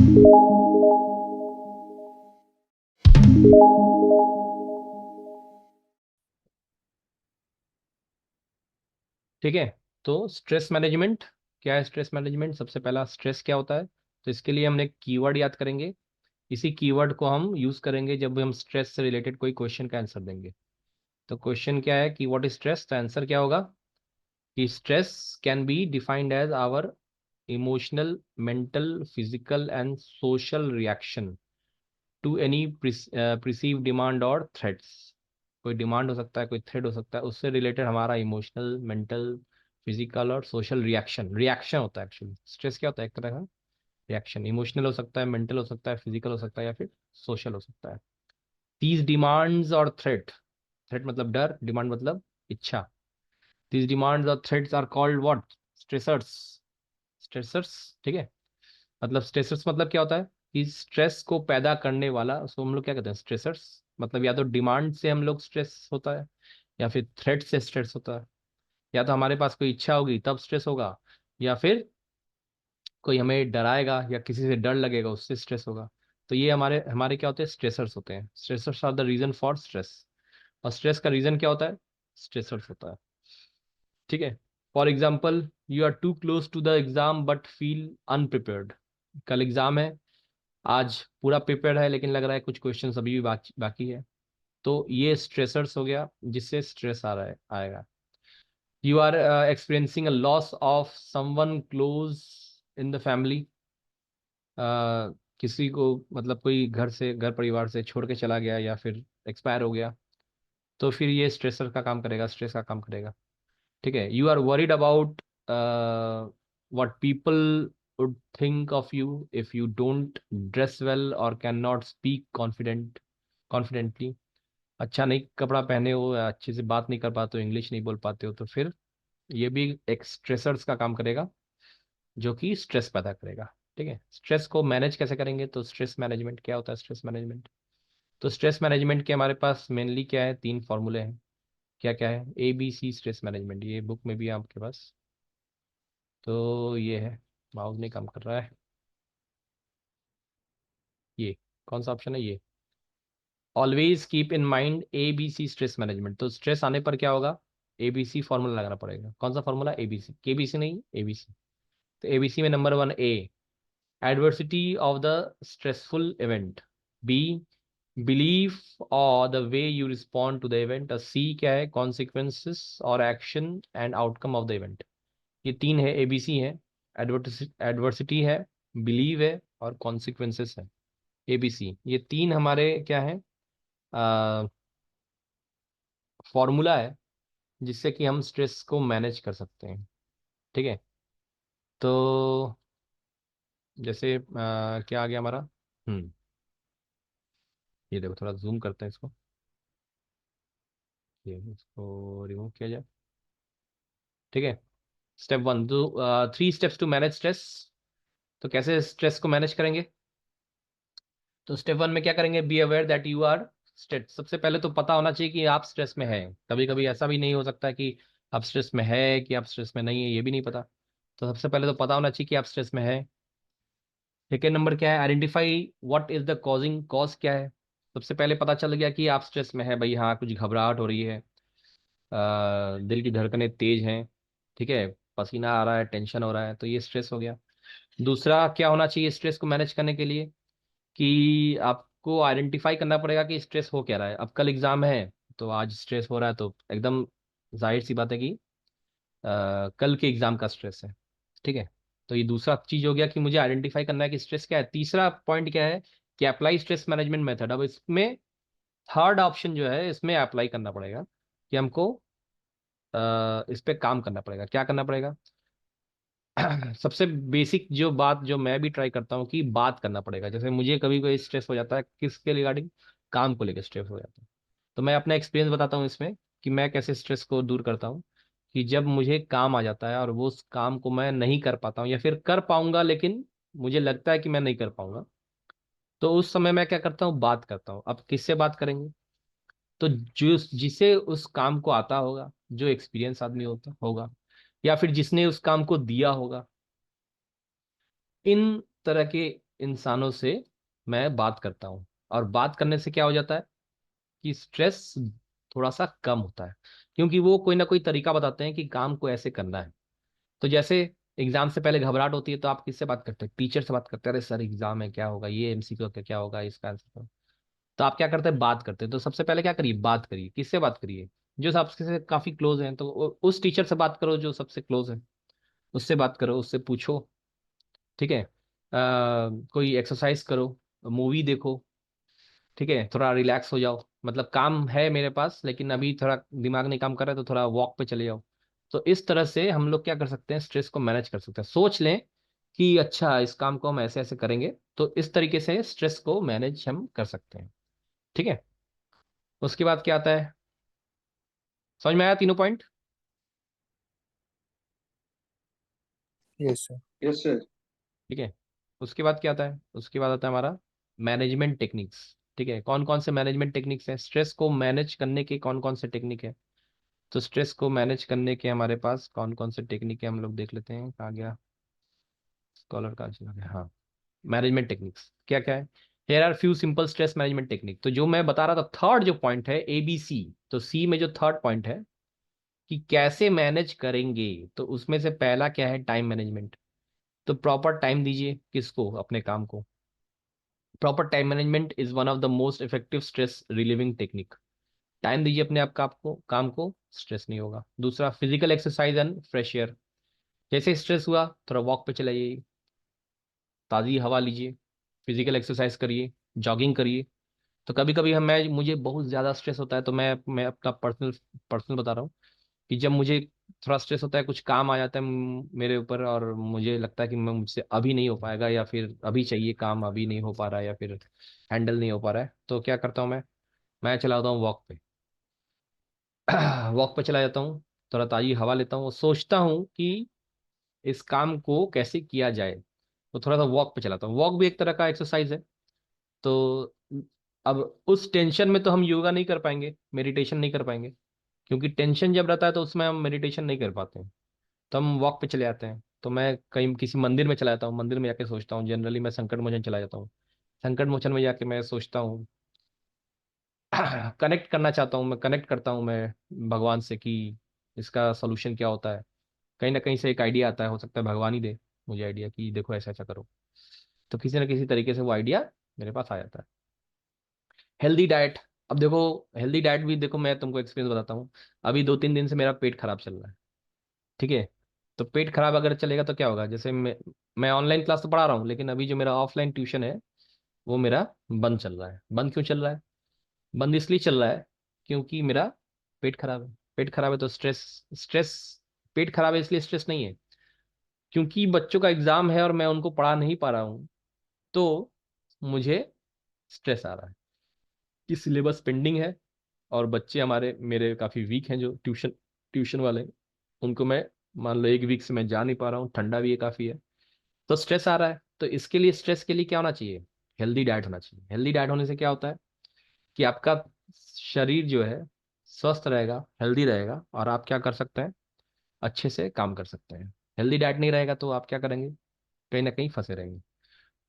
ठीक है। तो स्ट्रेस मैनेजमेंट क्या है? स्ट्रेस मैनेजमेंट, सबसे पहला स्ट्रेस क्या होता है, तो इसके लिए हमने कीवर्ड याद करेंगे। इसी कीवर्ड को हम यूज करेंगे जब भी हम स्ट्रेस से रिलेटेड कोई क्वेश्चन का आंसर देंगे। तो क्वेश्चन क्या है कि व्हाट इज स्ट्रेस, तो आंसर क्या होगा कि stress can be defined as our emotional, mental, physical and social reaction to any perceive demand और थ्रेट्स। कोई डिमांड हो सकता है, कोई थ्रेट हो सकता है, उससे रिलेटेड हमारा इमोशनल, मेंटल, फिजिकल और सोशल रिएक्शन। रिएक्शन होता है एक्चुअली स्ट्रेस, क्या होता है? एक तरह का रिएक्शन। इमोशनल हो सकता है, मेंटल हो सकता है, फिजिकल हो सकता है या फिर सोशल हो सकता है। दीज डिमांड्स और थ्रेट, थ्रेट मतलब डर, डिमांड मतलब इच्छा। दीज डिमांड्स और threats are called what? Stressors. Stressors, ठीक है। मतलब स्ट्रेसर्स मतलब क्या होता है कि स्ट्रेस को पैदा करने वाला, उसको हम लोग क्या कहते हैं? स्ट्रेसर्स। मतलब या तो डिमांड से हम लोग स्ट्रेस होता है, या फिर थ्रेट से स्ट्रेस होता है, या तो हमारे पास कोई इच्छा होगी तब स्ट्रेस होगा, या फिर कोई हमें डराएगा या किसी से डर लगेगा उससे स्ट्रेस होगा। तो ये हमारे हमारे क्या होते हैं? स्ट्रेसर्स होते हैं। Stressors are the reason for stress. और स्ट्रेस का रीजन क्या होता है? स्ट्रेसर्स होता है। ठीक है। For example, you are too close to the exam but feel unprepared. कल एग्जाम है, आज पूरा प्रिपेयर्ड है लेकिन लग रहा है कुछ क्वेश्चंस अभी भी बाकी बाकी है। तो ये स्ट्रेसर्स हो गया जिससे स्ट्रेस आ रहा है, आएगा। You are experiencing a loss of someone close in the family. किसी को, मतलब कोई घर से, घर परिवार से छोड़ के चला गया या फिर एक्सपायर हो गया, तो फिर ये स्ट्रेसर का काम करेगा, स्ट्रेस का काम करेगा। ठीक है। You are worried about what people would think of you if you don't dress well और कैन नॉट स्पीक कॉन्फिडेंटली। अच्छा नहीं कपड़ा पहने हो, या अच्छे से बात नहीं कर पाते हो, इंग्लिश नहीं बोल पाते हो, तो फिर ये भी एक स्ट्रेसर्स का काम करेगा जो कि स्ट्रेस पैदा करेगा। ठीक है। स्ट्रेस को मैनेज कैसे करेंगे? तो स्ट्रेस मैनेजमेंट क्या होता है? स्ट्रेस मैनेजमेंट, तो स्ट्रेस मैनेजमेंट के हमारे पास मेनली क्या है? 3 फॉर्मूले हैं। क्या क्या है? ABC स्ट्रेस मैनेजमेंट, ये बुक में भी है आपके पास। तो ये है, माउस नहीं काम कर रहा है। ये कौन सा ऑप्शन है? ये always keep in mind ABC stress management. तो स्ट्रेस आने पर क्या होगा? ABC फॉर्मूला लगाना पड़ेगा। कौन सा फॉर्मूला? ABC, KBC नहीं, ABC। तो ABC में number 1 A, adversity of the stressful event। B, belief or the way you respond to the event। C क्या है? consequences और action and outcome of the event। ये 3 है, ABC है। Adversity है, बिलीव है और कॉन्सिक्वेंसेस है। ABC, ये 3 हमारे क्या है? फॉर्मूला है जिससे कि हम स्ट्रेस को मैनेज कर सकते हैं। ठीक है। तो जैसे क्या आ गया हमारा? हम्म ये देखो, थोड़ा जूम करते हैं इसको, ये इसको रिमूव किया जाए। ठीक है। स्टेप 1, तो 3 स्टेप्स टू मैनेज स्ट्रेस। तो कैसे स्ट्रेस को मैनेज करेंगे? तो स्टेप 1 में क्या करेंगे? Be aware that you are stress. सबसे पहले तो पता होना चाहिए कि आप स्ट्रेस में हैं। कभी कभी ऐसा भी नहीं हो सकता कि आप स्ट्रेस में है कि आप स्ट्रेस में नहीं है, ये भी नहीं पता। तो सबसे पहले तो पता होना चाहिए कि आप स्ट्रेस में है। सेकेंड नंबर क्या है? Identify what is the causing, cause क्या है। सबसे पहले पता चल गया कि आप स्ट्रेस में है, भाई हाँ कुछ घबराहट हो रही है, दिल की धड़कनें तेज हैं, ठीक है, पसीना आ रहा है, टेंशन हो रहा है, तो ये स्ट्रेस हो गया। दूसरा क्या होना चाहिए स्ट्रेस को मैनेज करने के लिए? कि आपको आइडेंटिफाई करना पड़ेगा कि स्ट्रेस हो क्या रहा है। अब कल एग्जाम है तो आज स्ट्रेस हो रहा है, तो एकदम जाहिर सी बात है कि कल के एग्जाम का स्ट्रेस है। ठीक है। तो ये दूसरा चीज हो गया कि मुझे आइडेंटिफाई करना है कि स्ट्रेस क्या है। तीसरा पॉइंट क्या है? कि अप्लाई स्ट्रेस मैनेजमेंट मेथड। अब इसमें थर्ड ऑप्शन जो है, इसमें अप्लाई करना पड़ेगा कि हमको इस पे काम करना पड़ेगा। क्या करना पड़ेगा? सबसे बेसिक जो बात जो मैं भी ट्राई करता हूँ कि बात करना पड़ेगा। जैसे मुझे कभी कोई स्ट्रेस हो जाता है, किसके रिगार्डिंग? काम को लेकर स्ट्रेस हो जाता है। तो मैं अपना एक्सपीरियंस बताता हूँ इसमें कि मैं कैसे स्ट्रेस को दूर करता हूँ। कि जब मुझे काम आ जाता है और वो उस काम को मैं नहीं कर पाता हूँ, या फिर कर पाऊंगा लेकिन मुझे लगता है कि मैं नहीं कर पाऊंगा, तो उस समय मैं क्या करता हूँ? बात करता हूँ। अब किससे बात करेंगे? तो जो जिसे उस काम को आता होगा, जो एक्सपीरियंस आदमी होता होगा, या फिर जिसने उस काम को दिया होगा, इन तरह के इंसानों से मैं बात करता हूँ, और बात करने से क्या हो जाता है कि स्ट्रेस थोड़ा सा कम होता है, क्योंकि वो कोई ना कोई तरीका बताते हैं कि काम को ऐसे करना है। तो जैसे एग्जाम से पहले घबराहट होती है, तो आप किससे बात करते हैं? टीचर से बात करते हैं, अरे सर एग्जाम है, क्या होगा, ये एमसीक्यू का क्या होगा, इसका आंसर। तो आप क्या करते हैं? बात करते हैं। तो सबसे पहले क्या करिए? बात करिए। किससे बात करिए? जो आपसे काफी क्लोज हैं, तो उस टीचर से बात करो जो सबसे क्लोज है, उससे बात करो, उससे पूछो। ठीक है। कोई एक्सरसाइज करो, मूवी देखो। ठीक है, थोड़ा रिलैक्स हो जाओ, मतलब काम है मेरे पास लेकिन अभी थोड़ा दिमाग नहीं काम कर रहा है, तो थोड़ा वॉक पे चले जाओ। तो इस तरह से हम लोग क्या कर सकते हैं? स्ट्रेस को मैनेज कर सकते हैं। सोच लें कि अच्छा इस काम को हम ऐसे ऐसे करेंगे, तो इस तरीके से स्ट्रेस को मैनेज हम कर सकते हैं। ठीक है। उसके बाद क्या आता है? समझ में आया तीनों point? Yes sir. Yes sir. ठीक है। उसके बाद क्या आता है? उसके बाद आता है हमारा मैनेजमेंट टेक्निक्स। ठीक है, कौन कौन से मैनेजमेंट टेक्निक्स हैं? स्ट्रेस को मैनेज करने के कौन कौन से टेक्निक है? तो स्ट्रेस को मैनेज करने के हमारे पास कौन कौन से टेक्निक है, हम लोग देख लेते हैं। कहाँ गया स्कॉलर का? चला गया, हाँ। मैनेजमेंट टेक्निक्स क्या क्या है? Here are few simple stress management technique. तो जो मैं बता रहा था, थर्ड जो पॉइंट है ABC, तो सी में जो थर्ड पॉइंट है कि कैसे मैनेज करेंगे, तो उसमें से पहला क्या है? Time management. तो प्रॉपर टाइम दीजिए किसको? अपने काम को। Proper time management is one of the most effective stress relieving technique. Time दीजिए अपने आप का, आपको काम को, स्ट्रेस नहीं होगा। दूसरा, physical exercise and fresh air. जैसे स्ट्रेस हुआ, थोड़ा वॉक पे चले जाइए, ताज़ी हवा लीजिए, फिजिकल एक्सरसाइज करिए, जॉगिंग करिए। तो कभी कभी हम मैं मुझे बहुत ज़्यादा स्ट्रेस होता है, तो मैं अपना पर्सनल पर्सनल बता रहा हूँ कि जब मुझे थोड़ा स्ट्रेस होता है, कुछ काम आ जाता है मेरे ऊपर, और मुझे लगता है कि मैं मुझसे अभी नहीं हो पाएगा, या फिर अभी चाहिए काम, अभी नहीं हो पा रहा है, या फिर हैंडल नहीं हो पा रहा है, तो क्या करता हूँ मैं चला जाता हूँ वॉक पे। वॉक पे चला जाता हूँ, थोड़ा ताज़ी हवा लेता हूँ और सोचता हूँ कि इस काम को कैसे किया जाए। तो थोड़ा सा वॉक पे चलाता हूँ। वॉक भी एक तरह का एक्सरसाइज है। तो अब उस टेंशन में तो हम योगा नहीं कर पाएंगे, मेडिटेशन नहीं कर पाएंगे, क्योंकि टेंशन जब रहता है तो उसमें हम मेडिटेशन नहीं कर पाते हैं। तो हम वॉक पे चले जाते हैं। तो मैं कहीं किसी मंदिर में चला जाता हूँ, मंदिर में जाके सोचता हूँ। जनरली मैं संकट मोचन चला जाता हूँ। संकट मोचन में जाके मैं सोचता हूँ, कनेक्ट करना चाहता हूँ, मैं कनेक्ट करता हूँ मैं भगवान से कि इसका सोल्यूशन क्या होता है। कहीं ना कहीं से एक आइडिया आता है, हो सकता है भगवान ही दे मुझे आइडिया कि देखो ऐसा ऐसा करो। तो किसी ना किसी तरीके से वो आइडिया मेरे पास आ जाता है। Healthy diet. अब देखो, हेल्दी डाइट भी देखो, मैं तुमको एक्सपीरियंस बताता हूँ। अभी 2-3 दिन से मेरा पेट खराब चल रहा है। ठीक है। तो पेट खराब अगर चलेगा तो क्या होगा? जैसे मैं ऑनलाइन क्लास तो पढ़ा रहा हूँ, लेकिन अभी जो मेरा ऑफलाइन ट्यूशन है वो मेरा बंद चल रहा है। बंद क्यों चल रहा है? बंद इसलिए चल रहा है क्योंकि मेरा पेट खराब है। पेट खराब है तो स्ट्रेस। स्ट्रेस, पेट खराब है इसलिए स्ट्रेस नहीं है, क्योंकि बच्चों का एग्जाम है और मैं उनको पढ़ा नहीं पा रहा हूँ, तो मुझे स्ट्रेस आ रहा है कि सिलेबस पेंडिंग है, और बच्चे हमारे मेरे काफ़ी वीक हैं, जो ट्यूशन ट्यूशन वाले हैं, उनको मैं मान लो 1 वीक से मैं जा नहीं पा रहा हूँ, ठंडा भी है काफ़ी है, तो स्ट्रेस आ रहा है। तो इसके लिए, स्ट्रेस के लिए क्या होना चाहिए? हेल्दी डाइट होना चाहिए। हेल्दी डाइट होने से क्या होता है कि आपका शरीर जो है स्वस्थ रहेगा, हेल्दी रहेगा, और आप क्या कर सकते हैं? अच्छे से काम कर सकते हैं। हेल्दी डाइट नहीं रहेगा तो आप क्या करेंगे? कहीं ना कहीं फंसे रहेंगे।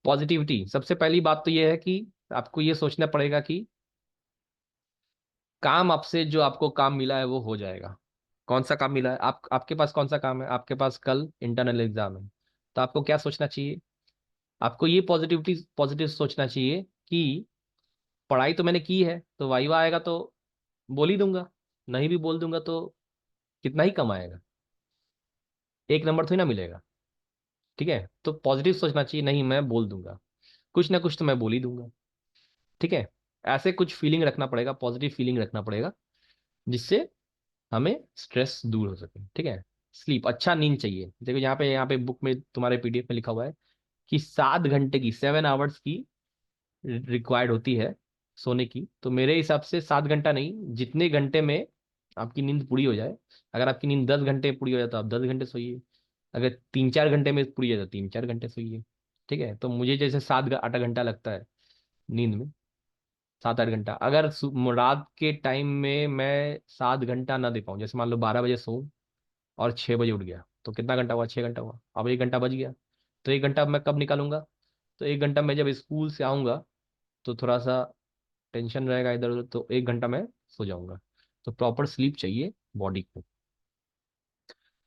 पॉजिटिविटी, सबसे पहली बात तो ये है कि आपको ये सोचना पड़ेगा कि काम आपसे, जो आपको काम मिला है वो हो जाएगा। कौन सा काम मिला है? आपके पास कौन सा काम है? आपके पास कल इंटरनल एग्जाम है। तो आपको क्या सोचना चाहिए? आपको ये पॉजिटिव सोचना चाहिए कि पढ़ाई तो मैंने की है, तो वाइवा आएगा तो बोल ही दूंगा, नहीं भी बोल दूंगा तो कितना ही कम आएगा, 1 नंबर थोड़ी ना मिलेगा। ठीक है, तो पॉजिटिव सोचना चाहिए, नहीं मैं बोल दूंगा, कुछ ना कुछ तो मैं बोल ही दूंगा। ठीक है। ऐसे कुछ फीलिंग रखना पड़ेगा, पॉजिटिव फीलिंग रखना पड़ेगा, जिससे हमें स्ट्रेस दूर हो सके। ठीक है। स्लीप, अच्छा नींद चाहिए। देखो यहाँ पे बुक में तुम्हारे PDF में लिखा हुआ है कि 7 घंटे की, 7 आवर्स की रिक्वायर्ड होती है सोने की। तो मेरे हिसाब से 7 घंटा नहीं, जितने घंटे में आपकी नींद पूरी हो जाए। अगर आपकी नींद 10 घंटे पूरी हो जाए तो आप 10 घंटे सोइए। अगर 3-4 घंटे में पूरी हो जाए तो 3-4 घंटे सोइए। ठीक है। तो मुझे जैसे 7-8 घंटा लगता है नींद में, 7-8 घंटा। अगर रात के टाइम में मैं 7 घंटा ना दे पाऊँ, जैसे मान लो 12 बजे सो और 6 बजे उठ गया, तो कितना घंटा हुआ? 6 घंटा हुआ। अब 1 घंटा बच गया, तो 1 घंटा अब मैं कब निकालूंगा? तो 1 घंटा मैं जब स्कूल से आऊँगा तो थोड़ा सा टेंशन रहेगा इधर उधर, तो 1 घंटा मैं सो जाऊंगा। तो प्रॉपर स्लीप चाहिए बॉडी को।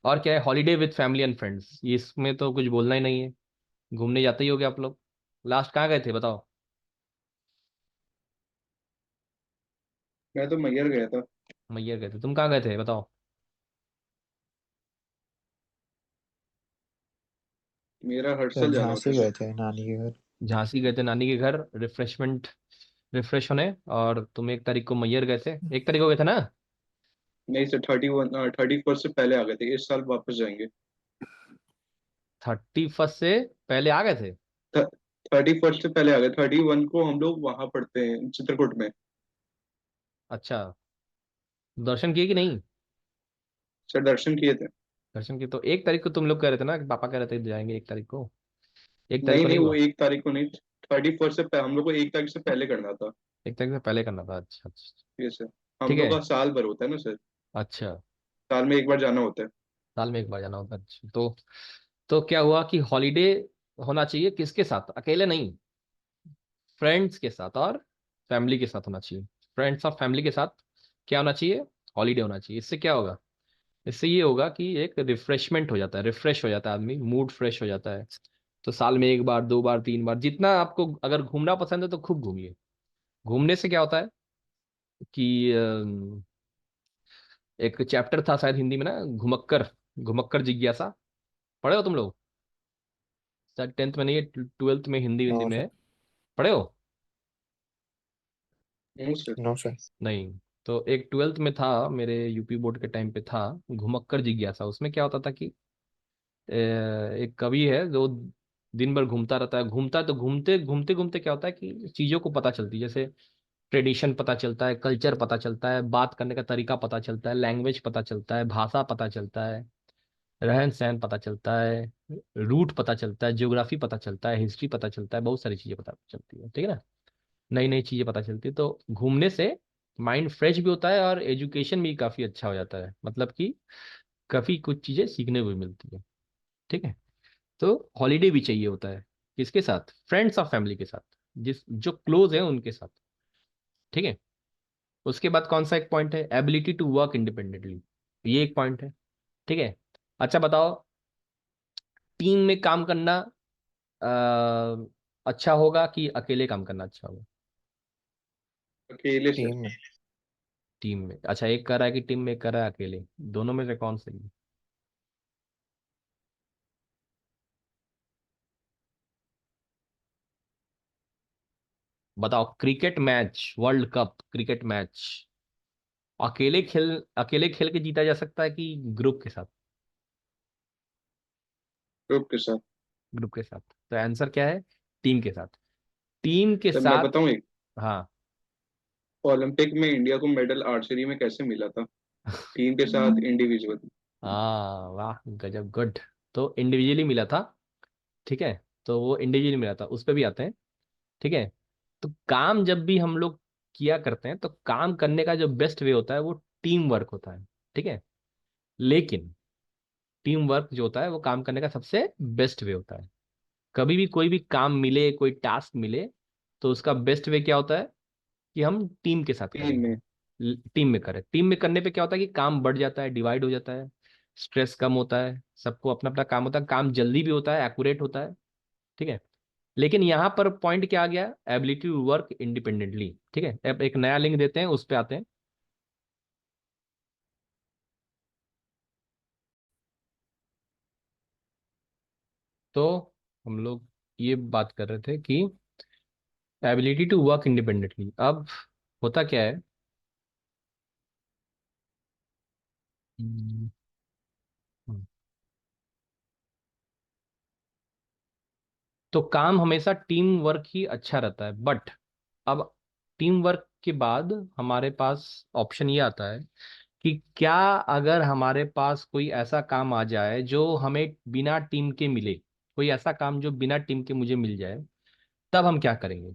और क्या है, holiday with family and friends, ये इसमें तो कुछ बोलना ही नहीं है। घूमने जाते ही होगे आप लोग। लास्ट कहाँ गए थे बताओ। मैं तो मैयर गया था। मैयर गए थे, तुम कहाँ गए थे बताओ। मेरा सर हर्षल जाना होता झांसी है गए सर। थे नानी के घर। झांसी गए थे नानी के घर, रिफ्रेशमेंट, रिफ्रेश होने। और तुम 1 तारीख को मैयर गए थे, 1 तारीख को गए थे ना। नहीं सर, 31 से पहले आ गए थे, इस साल वापस जाएंगे। 31 से पहले आ गए थे। 31 से पहले आ गए, 31 को हम लोग वहां पढ़ते हैं चित्रकूट में। अच्छा, दर्शन किए कि नहीं। सर दर्शन किए थे। दर्शन किए तो 1 तारीख को तुम लोग कह रहे थे ना कि पापा कह रहे थे जाएंगे 1 तारीख को। 1 तारीख नहीं को नहीं, नहीं वो हुआ। 1 तारीख को नहीं, 31 से हम लोग को 1 तारीख से पहले करना था। 1 तारीख से पहले करना था, अच्छा अच्छा। ये सर, हम ठीक लोग है। का साल भर होता है ना सर। अच्छा, साल में एक बार जाना होता है। साल में एक बार जाना होता है, अच्छा। तो क्या हुआ कि हॉलीडे होना चाहिए किसके साथ, अकेले नहीं, फ्रेंड्स के साथ और फैमिली के साथ होना चाहिए। फ्रेंड्स और फैमिली के साथ क्या होना चाहिए, हॉलीडे होना चाहिए। इससे क्या होगा, इससे ये होगा कि एक रिफ्रेशमेंट हो जाता है, रिफ्रेश हो जाता है आदमी, मूड फ्रेश हो जाता है। तो साल में 1 बार 2 बार 3 बार, जितना आपको अगर घूमना पसंद है तो खूब घूमिए। घूमने से क्या होता है कि एक चैप्टर था शायद हिंदी में ना, घुमक्कर, घुमक्कर जिज्ञासा, पढ़े हो तुम लोग। शायद 10th में नहीं है, 12th में हिंदी हिंदी नो में सर। है, पढ़े हो। हूँ सर। No sir. नहीं। तो एक 12th में था, मेरे यूपी बोर्ड के टाइम पे था, घुमक्कर जिज्ञासा। उसमें क्या होता था कि एक कवि है जो दिन भर घूमता रहता है, घूमता है, तो घूमते घूमते घूमते क्या होता है कि चीजों को पता चलती है, जैसे ट्रेडिशन पता चलता है, कल्चर पता चलता है, बात करने का तरीका पता चलता है, लैंग्वेज पता चलता है, भाषा पता चलता है, रहन सहन पता चलता है, रूट पता चलता है, ज्योग्राफी पता चलता है, हिस्ट्री पता चलता है, बहुत सारी चीजें पता चलती है, ठीक है ना। नई नई चीजें पता चलती है। तो घूमने से माइंड फ्रेश भी होता है और एजुकेशन भी काफी अच्छा हो जाता है, मतलब कि काफी कुछ चीजें सीखने को भी मिलती है, ठीक है। तो हॉलीडे भी चाहिए होता है, किसके साथ, फ्रेंड्स और फैमिली के साथ, जिस जो क्लोज है उनके साथ, ठीक है। उसके बाद कौन सा एक पॉइंट है, एबिलिटी टू वर्क इंडिपेंडेंटली, ये एक पॉइंट है, ठीक है। अच्छा बताओ, टीम में काम करना अच्छा होगा कि अकेले काम करना अच्छा होगा। अकेले सर। टीम में। टीम में, अच्छा, एक कर रहा है कि टीम में, एक कर रहा है अकेले, दोनों में से कौन सही है। बताओ, cricket match, world cup cricket match, अकेले खेल के जीता जा सकता है कि ग्रुप के साथ। ग्रुप के साथ। ग्रुप के साथ। तो आंसर क्या है, टीम के साथ। टीम के सर मैं साथ। बताऊं एक, हाँ। ओलंपिक में इंडिया को मेडल आर्चरी में कैसे मिला था? टीम के साथ, इंडिविजुअल। हाँ वाह, गजब, गुड। तो इंडिविजुअली मिला था, ठीक है। तो वो इंडिविजुअली मिला था, उस पर भी आते हैं, ठीक है। तो काम जब भी हम लोग किया करते हैं तो काम करने का जो बेस्ट वे होता है वो टीम वर्क होता है, ठीक है। लेकिन टीम वर्क जो होता है वो काम करने का सबसे बेस्ट वे होता है। कभी भी कोई भी काम मिले, कोई टास्क मिले, तो उसका बेस्ट वे क्या होता है कि हम टीम के साथ टीम में। करेंगे, टीम में करें। टीम में करने पे क्या होता है कि काम बढ़ जाता है, डिवाइड हो जाता है, स्ट्रेस कम होता है, सबको अपना अपना काम होता है, काम जल्दी भी होता है, एक्यूरेट होता है, ठीक है। लेकिन यहाँ पर पॉइंट क्या आ गया, एबिलिटी टू वर्क इंडिपेंडेंटली, ठीक है। अब एक नया लिंक देते हैं, उस पे आते हैं। तो हम लोग ये बात कर रहे थे कि एबिलिटी टू वर्क इंडिपेंडेंटली। अब होता क्या है, हम्म, हम्म, तो काम हमेशा टीम वर्क ही अच्छा रहता है, बट अब टीम वर्क के बाद हमारे पास ऑप्शन ये आता है कि क्या अगर हमारे पास कोई ऐसा काम आ जाए जो हमें बिना टीम के मिले, कोई ऐसा काम जो बिना टीम के मुझे मिल जाए, तब हम क्या करेंगे।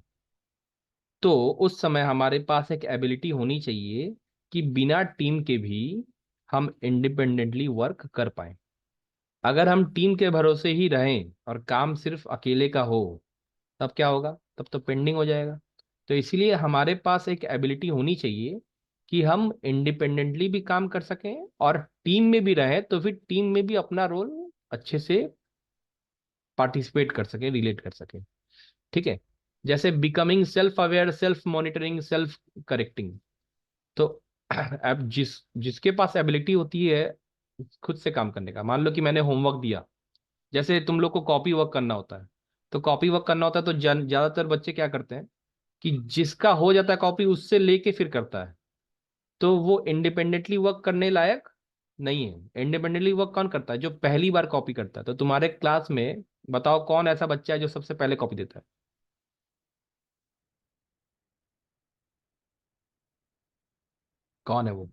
तो उस समय हमारे पास एक एबिलिटी होनी चाहिए कि बिना टीम के भी हम इंडिपेंडेंटली वर्क कर पाए। अगर हम टीम के भरोसे ही रहें और काम सिर्फ अकेले का हो, तब क्या होगा, तब तो पेंडिंग हो जाएगा। तो इसीलिए हमारे पास एक एबिलिटी होनी चाहिए कि हम इंडिपेंडेंटली भी काम कर सकें और टीम में भी रहें, तो फिर टीम में भी अपना रोल अच्छे से पार्टिसिपेट कर सकें, रिलेट कर सकें। ठीक है, जैसे becoming self aware, self monitoring, self correcting. तो अब जिसके पास एबिलिटी होती है खुद से काम करने का, मान लो कि मैंने होमवर्क दिया, जैसे तुम लोग को कॉपी वर्क करना होता है, तो कॉपी वर्क करना होता है तो ज्यादातर बच्चे क्या करते हैं कि जिसका हो जाता है कॉपी उससे लेके फिर करता है, तो वो इंडिपेंडेंटली वर्क करने लायक नहीं है। इंडिपेंडेंटली वर्क कौन करता है, जो पहली बार कॉपी करता है। तो तुम्हारे क्लास में बताओ कौन ऐसा बच्चा है जो सबसे पहले कॉपी देता है? कौन है वो?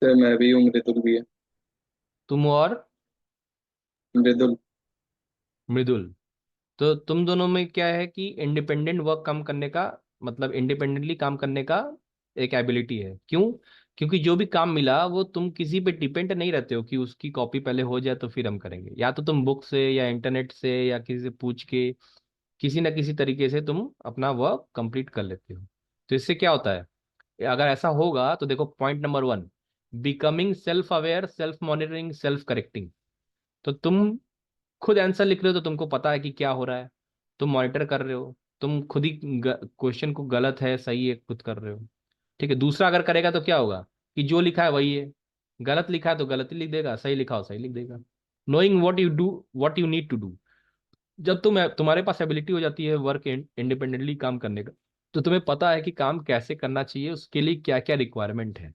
सर मैं भी हूँ, मृदुल भी है। तुम और मृदुल। मृदुल। तो तुम दोनों में क्या है कि इंडिपेंडेंट वर्क काम करने का, मतलब इंडिपेंडेंटली काम करने का एक एबिलिटी है। क्यों? क्योंकि जो भी काम मिला वो तुम किसी पे डिपेंड नहीं रहते हो कि उसकी कॉपी पहले हो जाए तो फिर हम करेंगे, या तो तुम बुक से या इंटरनेट से या किसी से पूछ के किसी ना किसी तरीके से तुम अपना वर्क कंप्लीट कर लेते हो। तो इससे क्या होता है, अगर ऐसा होगा तो देखो point number 1, becoming self aware, self monitoring, self correcting. तो तुम खुद आंसर लिख रहे हो तो तुमको पता है कि क्या हो रहा है, तुम मॉनिटर कर रहे हो, तुम खुद ही क्वेश्चन को गलत है सही है खुद कर रहे हो। ठीक है, दूसरा अगर करेगा तो क्या होगा कि जो लिखा है वही है, गलत लिखा है तो गलत ही लिख देगा, सही लिखा हो सही लिख देगा। Knowing what you do, what you need to do. जब तुम्हारे पास एबिलिटी हो जाती है वर्क इंडिपेंडेंटली काम करने का, तो तुम्हें पता है कि काम कैसे करना चाहिए, उसके लिए क्या क्या रिक्वायरमेंट है।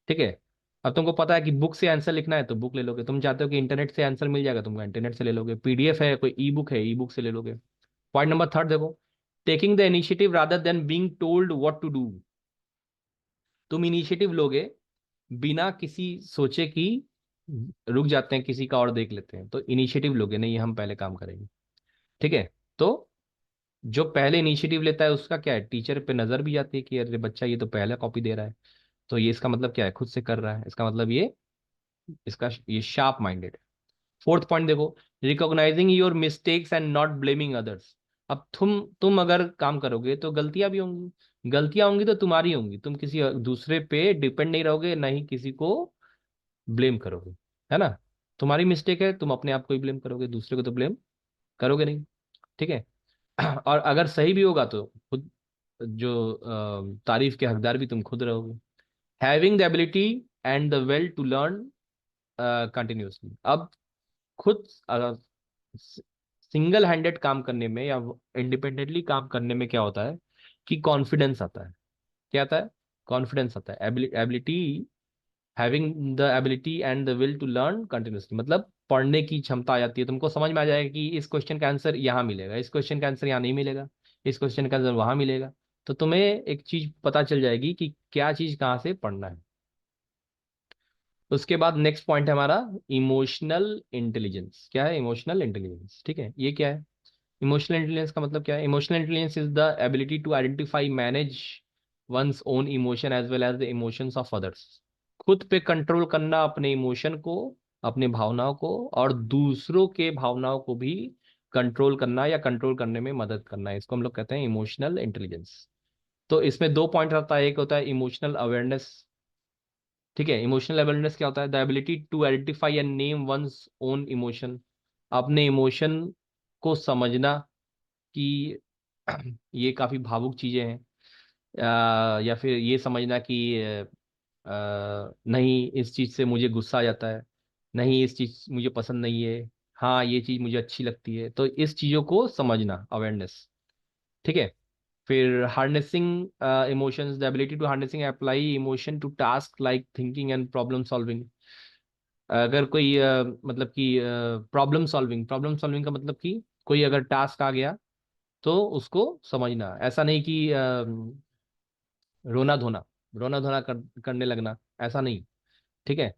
ठीक है, अब तुमको पता है कि बुक से आंसर लिखना है तो बुक ले लोगे, तुम चाहते हो कि इंटरनेट से आंसर मिल जाएगा, तुमको इंटरनेट से ले लोगे, पीडीएफ है कोई ई बुक है ई बुक से ले लोगे। पॉइंट नंबर 3 देखो, taking the initiative rather than being told what to do. तुम इनिशिएटिव लोगे बिना किसी सोचे कि रुक जाते हैं किसी का और देख लेते हैं, तो इनिशिएटिव लोगे नहीं, हम पहले काम करेंगे। ठीक है, तो जो पहले इनिशिएटिव लेता है उसका क्या है, टीचर पे नजर भी जाती है कि अरे बच्चा ये तो पहला कॉपी दे रहा है, तो ये इसका मतलब क्या है, खुद से कर रहा है, इसका मतलब ये शार्प माइंडेड। फोर्थ पॉइंट देखो, recognising your mistakes and not blaming others. अब तुम अगर काम करोगे तो गलतियां भी होंगी, गलतियां होंगी तो तुम्हारी होंगी, तुम किसी दूसरे पे डिपेंड नहीं रहोगे, ना ही किसी को ब्लेम करोगे, है ना। तुम्हारी मिस्टेक है, तुम अपने आप को ही ब्लेम करोगे, दूसरे को तो ब्लेम करोगे नहीं। ठीक है, और अगर सही भी होगा तो खुद जो तारीफ के हकदार भी तुम खुद रहोगे। Having the ability and the well to learn continuously. अब खुद सिंगल हैंडेड काम करने में या इंडिपेंडेंटली काम करने में क्या होता है कि कॉन्फिडेंस आता है। क्या आता है? कॉन्फिडेंस आता है। Ability, having the ability and the will to learn continuously, मतलब पढ़ने की क्षमता आ जाती है, तुमको समझ में आ जाएगा कि इस क्वेश्चन का आंसर यहाँ मिलेगा, इस क्वेश्चन का आंसर यहाँ नहीं मिलेगा, इस क्वेश्चन का आंसर वहाँ मिलेगा। तो तुम्हें एक चीज पता चल जाएगी कि क्या चीज कहाँ से पढ़ना है। उसके बाद नेक्स्ट पॉइंट है हमारा इमोशनल इंटेलिजेंस। क्या है इमोशनल इंटेलिजेंस? ठीक है, ये क्या है? इमोशनल इंटेलिजेंस का मतलब क्या है? Emotional intelligence is the ability to identify, manage one's own emotion as well as the emotions of others. खुद पे कंट्रोल करना अपने इमोशन को, अपने भावनाओं को, और दूसरों के भावनाओं को भी कंट्रोल करना या कंट्रोल करने में मदद करना है, इसको हम लोग कहते हैं इमोशनल इंटेलिजेंस। तो इसमें दो पॉइंट रहता है, एक होता है इमोशनल अवेयरनेस। ठीक है, इमोशनल अवेयरनेस क्या होता है? The ability to identify and name one's own emotion. अपने इमोशन को समझना कि ये काफी भावुक चीजें हैं, या फिर ये समझना कि नहीं इस चीज से मुझे गुस्सा आ जाता है, नहीं इस चीज मुझे पसंद नहीं है, हाँ ये चीज मुझे अच्छी लगती है, तो इस चीजों को समझना, अवेयरनेस। ठीक है, फिर harnessing emotions, the ability to harnessing apply emotion to task like thinking and problem solving. अगर कोई मतलब कि प्रॉब्लम सॉल्विंग का मतलब कि कोई अगर टास्क आ गया तो उसको समझना, ऐसा नहीं कि रोना धोना, करने लगना, ऐसा नहीं। ठीक है,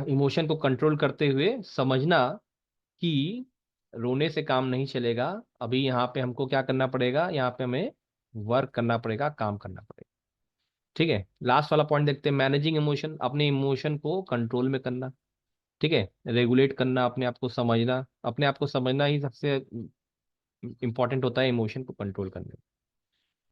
इमोशन को कंट्रोल करते हुए समझना कि रोने से काम नहीं चलेगा, अभी यहाँ पे हमको क्या करना पड़ेगा, यहाँ पे हमें वर्क करना पड़ेगा, काम करना पड़ेगा। ठीक है, लास्ट वाला पॉइंट देखते हैं, मैनेजिंग इमोशन, अपने इमोशन को कंट्रोल में करना। ठीक है, रेगुलेट करना, अपने आप को समझना, अपने आप को समझना ही सबसे इंपॉर्टेंट होता है इमोशन को कंट्रोल करने में।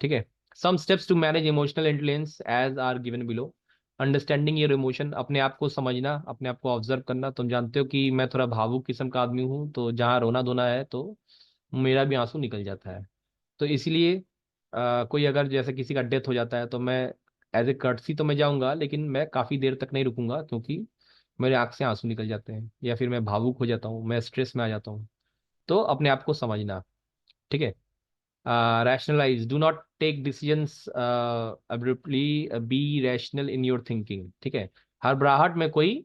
ठीक है, some steps to manage emotional intelligence as are given below. Understanding your emotion, अपने आप को समझना, अपने आप को ऑब्जर्व करना। तुम जानते हो कि मैं थोड़ा भावुक किस्म का आदमी हूँ, तो जहाँ रोना धोना है तो मेरा भी आंसू निकल जाता है। तो इसीलिए कोई अगर जैसे किसी का डेथ हो जाता है तो मैं एज ए कर्टसी तो मैं जाऊंगा, लेकिन मैं काफ़ी देर तक नहीं रुकूंगा, क्योंकि मेरे आंख से आंसू निकल जाते हैं, या फिर मैं भावुक हो जाता हूँ, मैं स्ट्रेस में आ जाता हूँ। तो अपने आप को समझना। ठीक है, rationalize, do not take decisions abruptly, be rational in your thinking। ठीक है, हड़बड़ाहट में कोई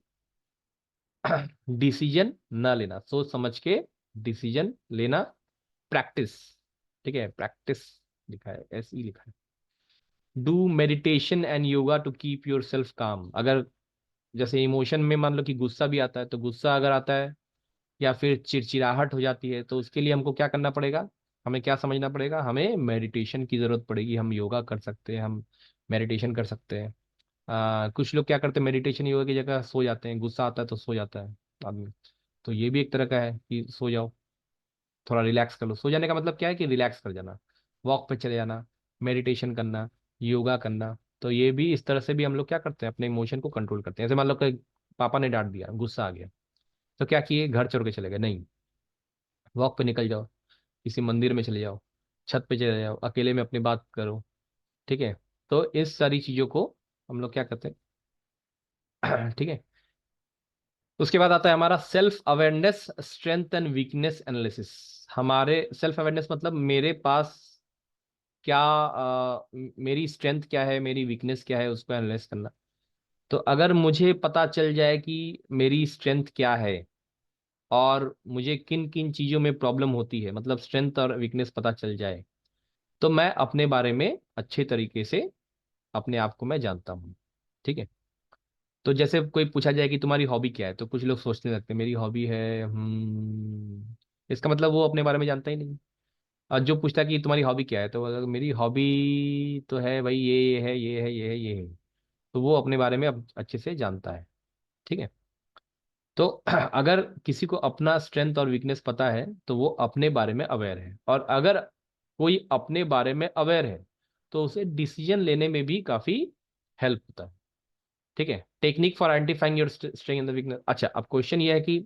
डिसीजन ना लेना, सोच समझ के डिसीजन लेना। प्रैक्टिस, ठीक है, प्रैक्टिस लिखा है, ऐसे ही लिखा है। Do meditation and yoga to keep yourself calm. अगर जैसे इमोशन में मान लो कि गुस्सा भी आता है, तो गुस्सा अगर आता है या फिर चिड़चिड़ाहट हो जाती है, तो उसके लिए हमको क्या करना पड़ेगा, हमें क्या समझना पड़ेगा, हमें मेडिटेशन की जरूरत पड़ेगी। हम योगा कर सकते हैं, हम मेडिटेशन कर सकते हैं। कुछ लोग क्या करते हैं, मेडिटेशन योगा की जगह सो जाते हैं, गुस्सा आता है तो सो जाता है आदमी। तो ये भी एक तरह का है कि सो जाओ, थोड़ा रिलैक्स कर लो। सो जाने का मतलब क्या है कि रिलैक्स कर जाना, वॉक पे चले जाना, मेडिटेशन करना, योगा करना। तो ये भी इस तरह से भी हम लोग क्या करते हैं, अपने इमोशन को कंट्रोल करते हैं। जैसे मान लो कि पापा ने डांट दिया, गुस्सा आ गया, तो क्या किए, घर छोड़ के चले गए? नहीं, वॉक पे निकल जाओ, किसी मंदिर में चले जाओ, छत पे चले जाओ, अकेले में अपनी बात करो। ठीक है, तो इस सारी चीजों को हम लोग क्या करते हैं ठीक है, उसके बाद आता है हमारा self awareness, strength and weakness analysis. हमारे सेल्फ अवेयरनेस मतलब मेरे पास क्या मेरी स्ट्रेंथ क्या है, मेरी वीकनेस क्या है, उसको एनालाइज करना। तो अगर मुझे पता चल जाए कि मेरी स्ट्रेंथ क्या है और मुझे किन किन चीजों में प्रॉब्लम होती है, मतलब स्ट्रेंथ और वीकनेस पता चल जाए, तो मैं अपने बारे में अच्छे तरीके से अपने आप को मैं जानता हूँ। ठीक है, तो जैसे कोई पूछा जाए कि तुम्हारी हॉबी क्या है, तो कुछ लोग सोचने लगते हैं मेरी हॉबी है इसका मतलब वो अपने बारे में जानता ही नहीं। और जो पूछता है कि तुम्हारी हॉबी क्या है, तो वो मेरी हॉबी तो है भाई ये है, ये है, ये है, ये है। तो वो अपने बारे में अब अच्छे से जानता है। ठीक है, तो अगर किसी को अपना स्ट्रेंथ और वीकनेस पता है तो वो अपने बारे में अवेयर है, और अगर कोई अपने बारे में अवेयर है तो उसे डिसीजन लेने में भी काफी हेल्प होता है। ठीक है, technique for identifying your strength and weakness. अच्छा, अब क्वेश्चन ये है कि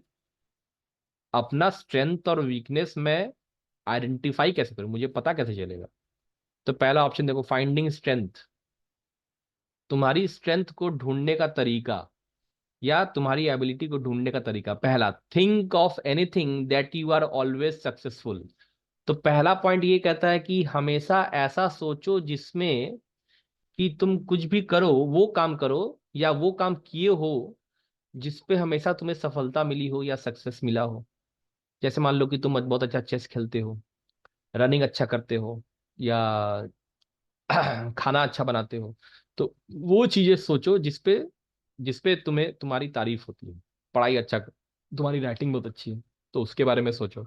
अपना स्ट्रेंथ और वीकनेस मैं आइडेंटिफाई कैसे करूं, मुझे पता कैसे चलेगा? तो पहला ऑप्शन देखो, फाइंडिंग स्ट्रेंथ। तुम्हारी स्ट्रेंथ को ढूंढने का तरीका या तुम्हारी एबिलिटी को ढूंढने का तरीका। पहला, think of anything that you are always successful. तो पहला पॉइंट ये कहता है कि हमेशा ऐसा सोचो जिसमें कि तुम कुछ भी करो, वो काम करो या वो काम किए हो जिस पे हमेशा तुम्हें सफलता मिली हो या सक्सेस मिला हो। जैसे मान लो कि तुम बहुत अच्छा चेस खेलते हो, रनिंग अच्छा करते हो, या खाना अच्छा बनाते हो। तो वो चीजें सोचो जिसपे तुम्हें तुम्हारी तारीफ होती है। पढ़ाई अच्छा तुम्हारी राइटिंग बहुत अच्छी है, तो उसके बारे में सोचो।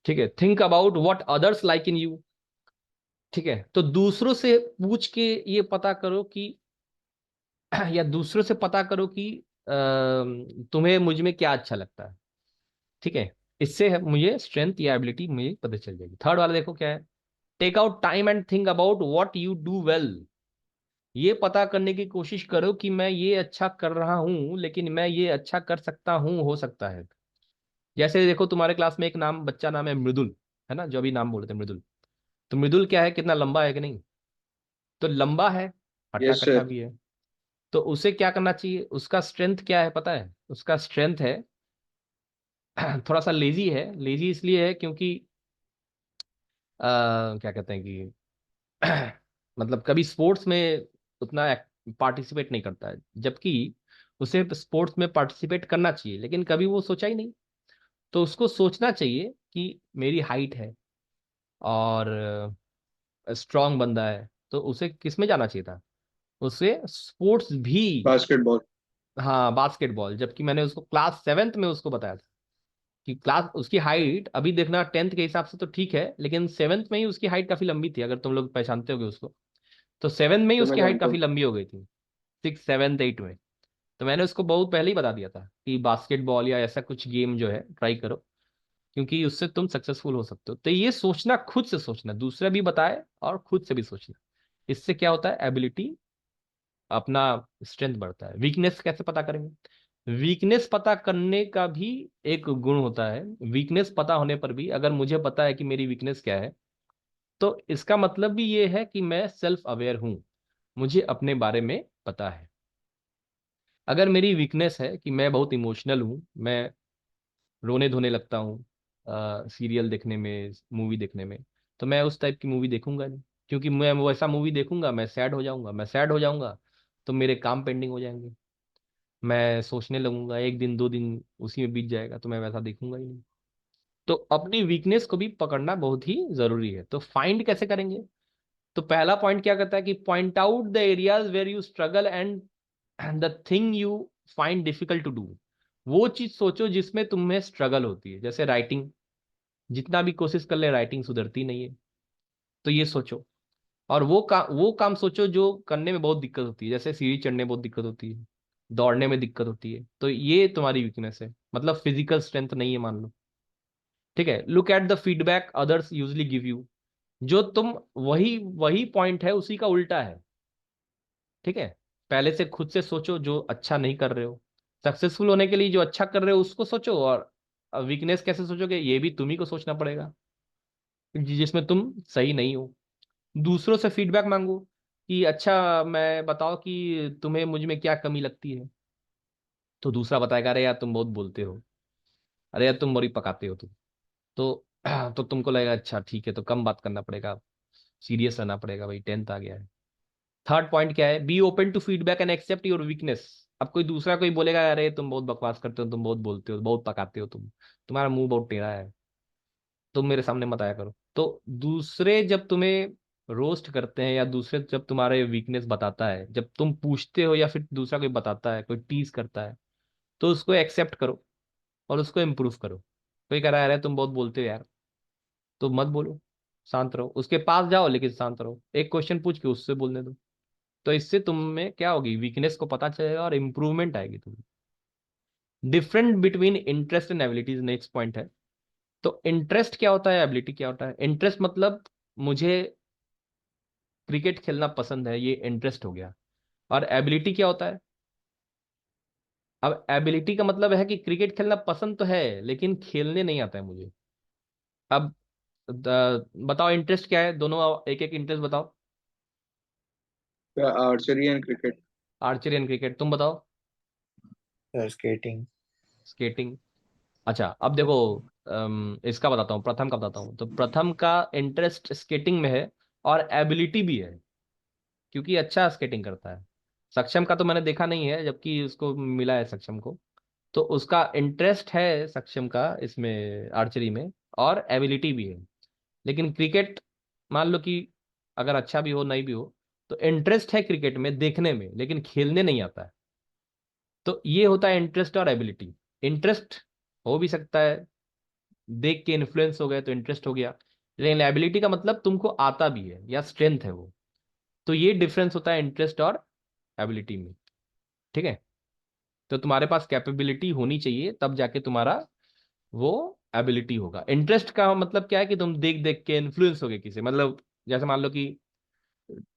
ठीक है, think about what others like in you. ठीक है, तो दूसरों से पूछ के ये पता करो कि या दूसरों से पता करो कि तुम्हें मुझ में क्या अच्छा लगता है। ठीक है, इससे मुझे स्ट्रेंथ या एबिलिटी मुझे पता चल जाएगी। थर्ड वाला देखो क्या है, take out time and think about what you do well. ये पता करने की कोशिश करो कि मैं ये अच्छा कर रहा हूं, लेकिन मैं ये अच्छा कर सकता हूं, हो सकता है। जैसे देखो तुम्हारे क्लास में एक नाम बच्चा नाम है मृदुल, है ना, जो अभी नाम बोलते हैं मृदुल। तो मृदुल क्या है, कितना लंबा है कि नहीं? तो लंबा है, हट्टा यस कट्टा सर। भी है। तो उसे क्या करना चाहिए, उसका स्ट्रेंथ क्या है पता है? उसका स्ट्रेंथ है थोड़ा सा लेजी है। लेजी इसलिए है क्योंकि क्या कहते हैं कि मतलब कभी स्पोर्ट्स में उतना पार्टिसिपेट नहीं करता है, जबकि उसे स्पोर्ट्स में पार्टिसिपेट करना चाहिए, लेकिन कभी वो सोचा ही नहीं। तो उसको सोचना चाहिए कि मेरी हाइट है और स्ट्रांग बंदा है, तो उसे किस में जाना चाहिए था, उसे स्पोर्ट्स भी। बास्केटबॉल। हाँ, बास्केटबॉल। जबकि मैंने उसको क्लास 7th में उसको बताया था कि क्लास उसकी हाइट अभी देखना 10th के हिसाब से तो ठीक है, लेकिन 7th में ही उसकी हाइट काफी लंबी थी, अगर तुम लोग पहचानते होगे उसको। तो 7th में ही तो मैं उसकी हाइट जानता काफी हूँ। लंबी हो गई थी, 6, 7, 8 में। तो मैंने उसको बहुत पहले ही बता दिया था कि बास्केटबॉल या ऐसा कुछ गेम जो है ट्राई करो, क्योंकि उससे तुम सक्सेसफुल हो सकते हो। तो ये सोचना, खुद से सोचना, दूसरा भी बताए और खुद से भी सोचना, इससे क्या होता है, एबिलिटी, अपना स्ट्रेंथ बढ़ता है। वीकनेस कैसे पता करेंगे? वीकनेस पता करने का भी एक गुण होता है। वीकनेस पता होने पर भी अगर मुझे पता है कि मेरी वीकनेस क्या है, तो इसका मतलब भी ये है कि मैं सेल्फ अवेयर हूं, मुझे अपने बारे में पता है। अगर मेरी वीकनेस है कि मैं बहुत इमोशनल हूँ, मैं रोने धोने लगता हूँ सीरियल देखने में, मूवी देखने में, तो मैं उस टाइप की मूवी देखूंगा नहीं। क्योंकि मैं वैसा मूवी देखूंगा मैं सैड हो जाऊंगा, मैं सैड हो जाऊंगा तो मेरे काम पेंडिंग हो जाएंगे, मैं सोचने लगूंगा, एक दिन दो दिन उसी में बीत जाएगा, तो मैं वैसा देखूंगा ही नहीं। तो अपनी वीकनेस को भी पकड़ना बहुत ही जरूरी है। तो फाइंड कैसे करेंगे? तो पहला पॉइंट क्या कहता है कि point out the areas where you struggle and the thing you find difficult to do. वो चीज सोचो जिसमें तुम्हें स्ट्रगल होती है। जैसे राइटिंग, जितना भी कोशिश कर ले राइटिंग सुधरती नहीं है, तो ये सोचो। और वो काम सोचो जो करने में बहुत दिक्कत होती है, जैसे सीढ़ी चढ़ने में बहुत दिक्कत होती है, दौड़ने में दिक्कत होती है, तो ये तुम्हारी वीकनेस है, मतलब फिजिकल स्ट्रेंथ नहीं है मान लो। ठीक है, look at the feedback others usually give you. जो तुम, वही वही पॉइंट है, उसी का उल्टा है। ठीक है, पहले से खुद से सोचो जो अच्छा नहीं कर रहे हो। सक्सेसफुल होने के लिए जो अच्छा कर रहे हो उसको सोचो, और वीकनेस कैसे सोचोगे ये भी तुम्ही को सोचना पड़ेगा, जिसमें तुम सही नहीं हो। दूसरों से फीडबैक मांगो कि अच्छा मैं बताओ कि तुम्हें मुझ में क्या कमी लगती है। तो दूसरा बताएगा अरे यार तुम बहुत बोलते हो, अरे यार तुम बड़ी पकाते हो तुम। तो तो तुमको लगेगा अच्छा ठीक है, तो कम बात करना पड़ेगा, सीरियस रहना पड़ेगा, भाई 10th आ गया है। थर्ड पॉइंट क्या है? Be open to feedback and accept your weakness. अब कोई दूसरा कोई बोलेगा अरे तुम बहुत बकवास करते हो, तुम बहुत बोलते हो, बहुत पकाते हो, तुम्हारा मुंह बहुत टेढ़ा है, तुम मेरे सामने मत आया करो। तो दूसरे जब तुम्हें रोस्ट करते हैं, या दूसरे जब तुम्हारे वीकनेस बताता है, जब तुम पूछते हो या फिर दूसरा कोई बताता है, कोई टीज करता है, तो उसको एक्सेप्ट करो और उसको इम्प्रूव करो। कोई कह रहा है अरे तुम बहुत बोलते हो यार, तो मत बोलो, शांत रहो, उसके पास जाओ लेकिन शांत रहो, एक क्वेश्चन पूछ के उससे बोलने दो। तो इससे तुम में क्या होगी, वीकनेस को पता चलेगा और इंप्रूवमेंट आएगी तुम्हें। Different between interest and abilities next point है। तो इंटरेस्ट क्या होता है, एबिलिटी क्या होता है? इंटरेस्ट मतलब मुझे क्रिकेट खेलना पसंद है, ये इंटरेस्ट हो गया। और एबिलिटी क्या होता है? अब एबिलिटी का मतलब है कि क्रिकेट खेलना पसंद तो है लेकिन खेलने नहीं आता है मुझे। अब बताओ इंटरेस्ट क्या है, दोनों एक एक इंटरेस्ट बताओ। Archery and cricket. Archery and cricket, तुम बताओ। Sir skating. स्केटिंग। अच्छा अब देखो, इसका बताता हूँ, प्रथम का बताता हूँ। तो प्रथम का इंटरेस्ट स्केटिंग में है और एबिलिटी भी है, क्योंकि अच्छा स्केटिंग करता है। सक्षम का तो मैंने देखा नहीं है, जबकि उसको मिला है सक्षम को, तो उसका इंटरेस्ट है सक्षम का इसमें, आर्चरी में, और एबिलिटी भी है। लेकिन क्रिकेट, मान लो कि अगर अच्छा भी हो नहीं भी हो, तो इंटरेस्ट है क्रिकेट में देखने में, लेकिन खेलने नहीं आता है। तो ये होता है इंटरेस्ट और एबिलिटी। इंटरेस्ट हो भी सकता है, देख के इन्फ्लुएंस हो गए तो इंटरेस्ट हो गया, लेकिन एबिलिटी का मतलब तुमको आता भी है या स्ट्रेंथ है वो। तो ये डिफरेंस होता है इंटरेस्ट और एबिलिटी में। ठीक है, तो तुम्हारे पास कैपेबिलिटी होनी चाहिए, तब जाके तुम्हारा वो एबिलिटी होगा। इंटरेस्ट का मतलब क्या है कि तुम देख देख के इन्फ्लुएंस हो गए किसी, मतलब जैसे मान लो कि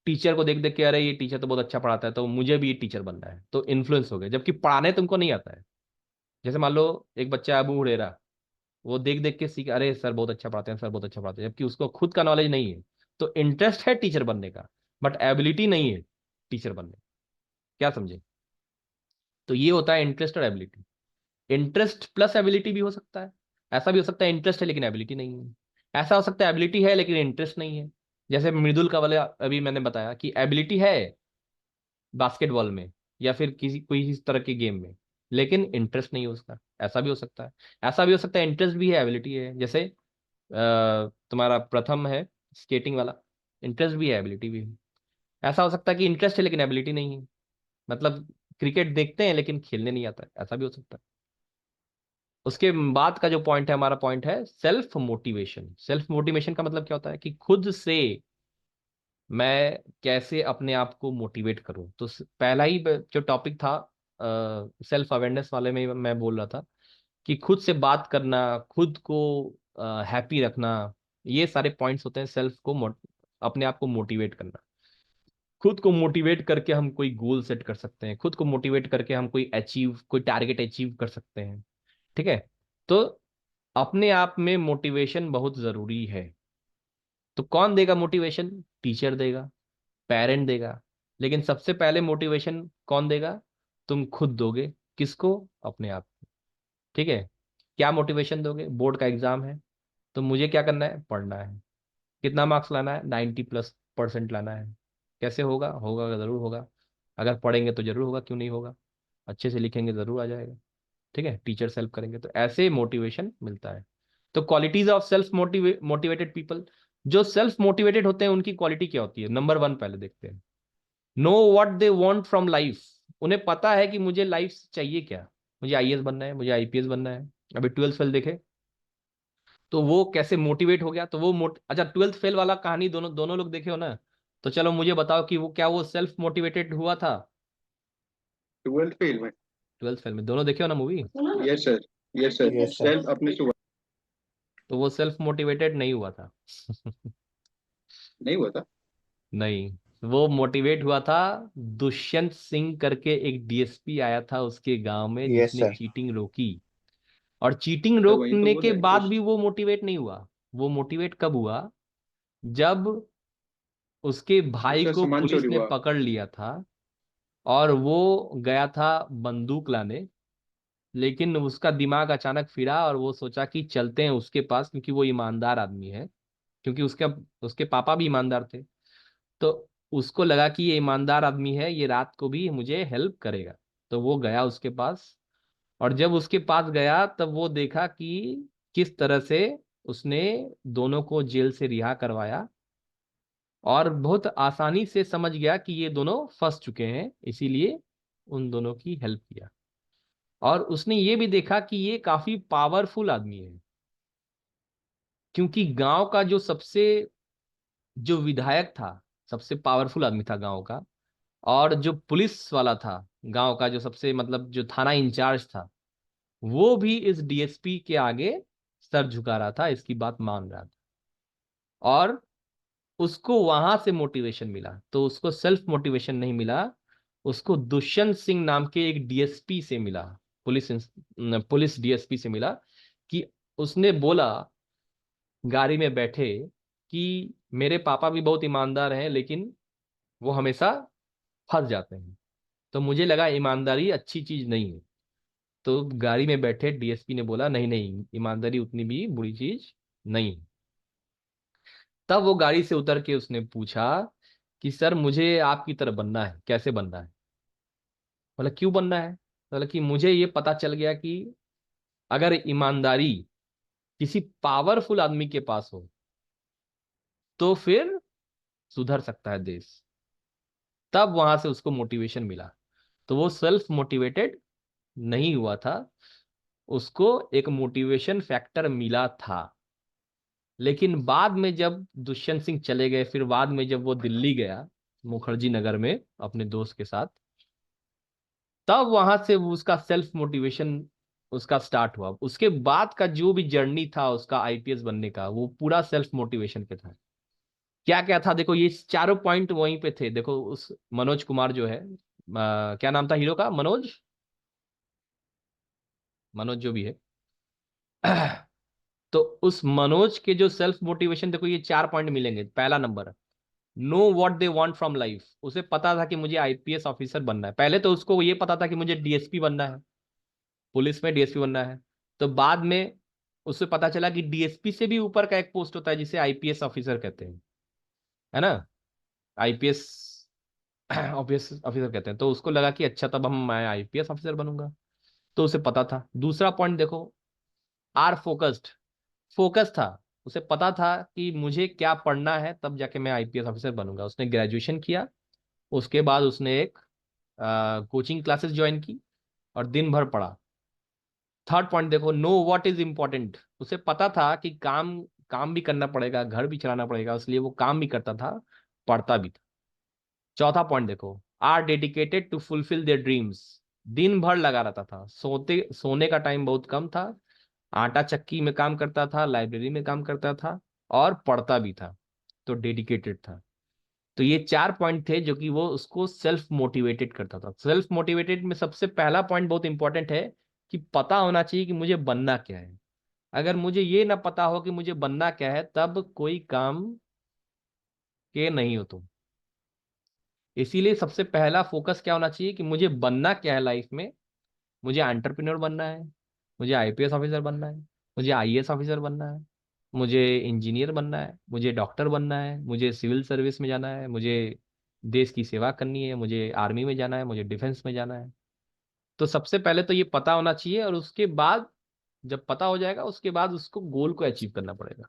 टीचर को देख देख के अरे ये टीचर तो बहुत अच्छा पढ़ाता है, तो मुझे भी ये टीचर बनना है, तो इन्फ्लुएंस हो गए, जबकि पढ़ाने तुमको नहीं आता है। जैसे मान लो एक बच्चा अबू हुरैरा, वो देख देख के सीख, अरे सर बहुत अच्छा पढ़ाते हैं, सर बहुत अच्छा पढ़ाते हैं, जबकि उसको खुद का नॉलेज नहीं है। तो इंटरेस्ट है टीचर बनने का, बट एबिलिटी नहीं है टीचर बनने। क्या समझे? तो ये होता है इंटरेस्ट और एबिलिटी। इंटरेस्ट प्लस एबिलिटी भी हो सकता है। ऐसा भी हो सकता है इंटरेस्ट है लेकिन एबिलिटी नहीं है। ऐसा हो सकता है एबिलिटी है लेकिन इंटरेस्ट नहीं है। जैसे मृदुल का वाले अभी मैंने बताया कि एबिलिटी है बास्केटबॉल में या फिर किसी कोई इस तरह के गेम में, लेकिन इंटरेस्ट नहीं है उसका। ऐसा भी हो सकता है। ऐसा भी हो सकता है इंटरेस्ट भी है एबिलिटी है, जैसे तुम्हारा प्रथम है स्केटिंग वाला, इंटरेस्ट भी है एबिलिटी भी है। ऐसा हो सकता है कि इंटरेस्ट है लेकिन एबिलिटी नहीं है, मतलब क्रिकेट देखते हैं लेकिन खेलने नहीं आता है, ऐसा भी हो सकता है। उसके बाद का जो पॉइंट है, हमारा पॉइंट है सेल्फ मोटिवेशन। सेल्फ मोटिवेशन का मतलब क्या होता है कि खुद से मैं कैसे अपने आप को मोटिवेट करूं। तो पहला ही जो टॉपिक था सेल्फ अवेयरनेस वाले में मैं बोल रहा था कि खुद से बात करना, खुद को हैप्पी रखना, ये सारे पॉइंट्स होते हैं सेल्फ को अपने आप को मोटिवेट करना। खुद को मोटिवेट करके हम कोई गोल सेट कर सकते हैं, खुद को मोटिवेट करके हम कोई टारगेट अचीव कर सकते हैं। ठीक है। तो अपने आप में मोटिवेशन बहुत जरूरी है। तो कौन देगा मोटिवेशन? टीचर देगा, पेरेंट देगा, लेकिन सबसे पहले मोटिवेशन कौन देगा? तुम खुद दोगे। किसको? अपने आप को। ठीक है। क्या मोटिवेशन दोगे? बोर्ड का एग्जाम है, तो मुझे क्या करना है? पढ़ना है। कितना मार्क्स लाना है? 90+% लाना है। कैसे होगा? होगा, जरूर होगा। अगर पढ़ेंगे तो जरूर होगा, क्यों नहीं होगा? अच्छे से लिखेंगे जरूर आ जाएगा। ठीक है। टीचर हेल्प करेंगे, तो ऐसे मोटिवेशन मिलता है। तो qualities of self motivated people, जो सेल्फ मोटिवेटेड होते हैं उनकी क्वालिटी क्या होती है? नंबर 1 पहले देखते हैं। Know what they want from life. उन्हें पता है कि मुझे लाइफ से चाहिए क्या। मुझे आईएएस बनना है, मुझे आईपीएस बनना है। अभी 12th फेल देखे तो वो कैसे मोटिवेट हो गया। तो वो अच्छा, 12th फेल वाला कहानी दोनों दोनों लोग देखे हो ना? तो चलो मुझे बताओ कि वो सेल्फ मोटिवेटेड हुआ था? 12th फेल में। 12th फेल में दोनों देखे हो ना movie? Yes sir, yes sir, Yes, sir. Self अपने से तो वो सेल्फ मोटिवेटेड नहीं हुआ था। नहीं हुआ था। नहीं, वो मोटिवेट हुआ था। दुष्यंत सिंह करके एक डीएसपी आया था उसके गांव में, Yes, जिसने sir. चीटिंग रोकी। और चीटिंग तो वही तो रोकने के बोले बाद भी वो मोटिवेट नहीं हुआ। वो मोटिवेट कब हुआ? जब उसके भाई उसका को सामान पुलिस चोरी ने हुआ। पकड़ लिया था और वो गया था बंदूक लाने। लेकिन उसका दिमाग अचानक फिरा और वो सोचा कि चलते हैं उसके पास, क्योंकि वो ईमानदार आदमी है। क्योंकि उसके उसके पापा भी ईमानदार थे। तो उसको लगा कि ये ईमानदार आदमी है, ये रात को भी मुझे हेल्प करेगा। तो वो गया उसके पास। और जब उसके पास गया तब वो देखा कि किस तरह से उसने दोनों को जेल से रिहा करवाया। और बहुत आसानी से समझ गया कि ये दोनों फंस चुके हैं, इसीलिए उन दोनों की हेल्प किया। और उसने ये भी देखा कि ये काफी पावरफुल आदमी है, क्योंकि गांव का जो विधायक था, सबसे पावरफुल आदमी था गांव का। और जो पुलिस वाला था गांव का, जो सबसे मतलब जो थाना इंचार्ज था, वो भी इस डीएसपी के आगे सर झुका रहा था, इसकी बात मान रहा था। और उसको वहां से मोटिवेशन मिला। तो उसको सेल्फ मोटिवेशन नहीं मिला, उसको दुष्यंत सिंह नाम के एक डीएसपी से मिला। पुलिस डीएसपी से मिला कि उसने बोला गाड़ी में बैठे कि मेरे पापा भी बहुत ईमानदार हैं, लेकिन वो हमेशा फंस जाते हैं। तो मुझे लगा ईमानदारी अच्छी चीज नहीं है। तो गाड़ी में बैठे डीएसपी ने बोला नहीं नहीं, ईमानदारी उतनी भी बुरी चीज नहीं है। तब वो गाड़ी से उतर के उसने पूछा कि सर मुझे आपकी तरह बनना है, कैसे बनना है? बोला क्यों बनना है? बोला कि मुझे ये पता चल गया कि अगर ईमानदारी किसी पावरफुल आदमी के पास हो तो फिर सुधर सकता है देश। तब वहां से उसको मोटिवेशन मिला। तो वो सेल्फ मोटिवेटेड नहीं हुआ था, उसको एक मोटिवेशन फैक्टर मिला था। लेकिन बाद में जब दुष्यंत सिंह चले गए, फिर बाद में जब वो दिल्ली गया मुखर्जी नगर में अपने दोस्त के साथ, तब वहां से वो उसका सेल्फ मोटिवेशन उसका स्टार्ट हुआ। उसके बाद का जो भी जर्नी था उसका आईपीएस बनने का, वो पूरा सेल्फ मोटिवेशन पे था। क्या क्या था देखो, ये चारों पॉइंट वहीं पे थे। देखो उस मनोज कुमार जो है, क्या नाम था हीरो का? मनोज, मनोज जो भी है। तो उस मनोज के जो सेल्फ मोटिवेशन, देखो ये 4 पॉइंट मिलेंगे। पहला number, know what they want from life. उसे पता था कि मुझे आईपीएस ऑफिसर बनना है। पहले तो उसको ये पता था कि मुझे डीएसपी बनना है, पुलिस में डीएसपी बनना है। तो बाद में उसे पता चला कि डीएसपी से भी ऊपर का एक पोस्ट होता है जिसे आईपीएस ऑफिसर कहते हैं, है ना? आईपीएस ऑफिस ऑफिसर कहते हैं। तो उसको लगा कि अच्छा, तब मैं आईपीएस ऑफिसर बनूंगा। तो उसे पता था। दूसरा पॉइंट देखो, आर फोकस्ड, फोकस था। उसे पता था कि मुझे क्या पढ़ना है, तब जाके मैं आईपीएस ऑफिसर बनूंगा। उसने ग्रेजुएशन किया, उसके बाद उसने एक कोचिंग क्लासेस ज्वाइन की और दिन भर पढ़ा। थर्ड पॉइंट देखो, नो व्हाट इज इम्पोर्टेंट। उसे पता था कि काम काम भी करना पड़ेगा, घर भी चलाना पड़ेगा, इसलिए वो काम भी करता था, पढ़ता भी था। चौथा पॉइंट देखो, are dedicated to fulfil their dreams. दिन भर लगा रहता था, सोने का टाइम बहुत कम था, आटा चक्की में काम करता था, लाइब्रेरी में काम करता था, और पढ़ता भी था, तो डेडिकेटेड था। तो ये 4 पॉइंट थे जो कि वो उसको सेल्फ मोटिवेटेड करता था। सेल्फ मोटिवेटेड में सबसे पहला पॉइंट बहुत इंपॉर्टेंट है कि पता होना चाहिए कि मुझे बनना क्या है। अगर मुझे ये ना पता हो कि मुझे बनना क्या है, तब कोई काम के नहीं हो तुम। इसीलिए सबसे पहला फोकस क्या होना चाहिए कि मुझे बनना क्या है लाइफ में। मुझे एंटरप्रेन्योर बनना है, मुझे आईपीएस ऑफिसर बनना है, मुझे आईएएस ऑफिसर बनना है, मुझे इंजीनियर बनना है, मुझे डॉक्टर बनना है, मुझे सिविल सर्विस में जाना है, मुझे देश की सेवा करनी है, मुझे आर्मी में जाना है, मुझे डिफेंस में जाना है। तो सबसे पहले तो ये पता होना चाहिए, और उसके बाद जब पता हो जाएगा उसके बाद उसको गोल को अचीव करना पड़ेगा।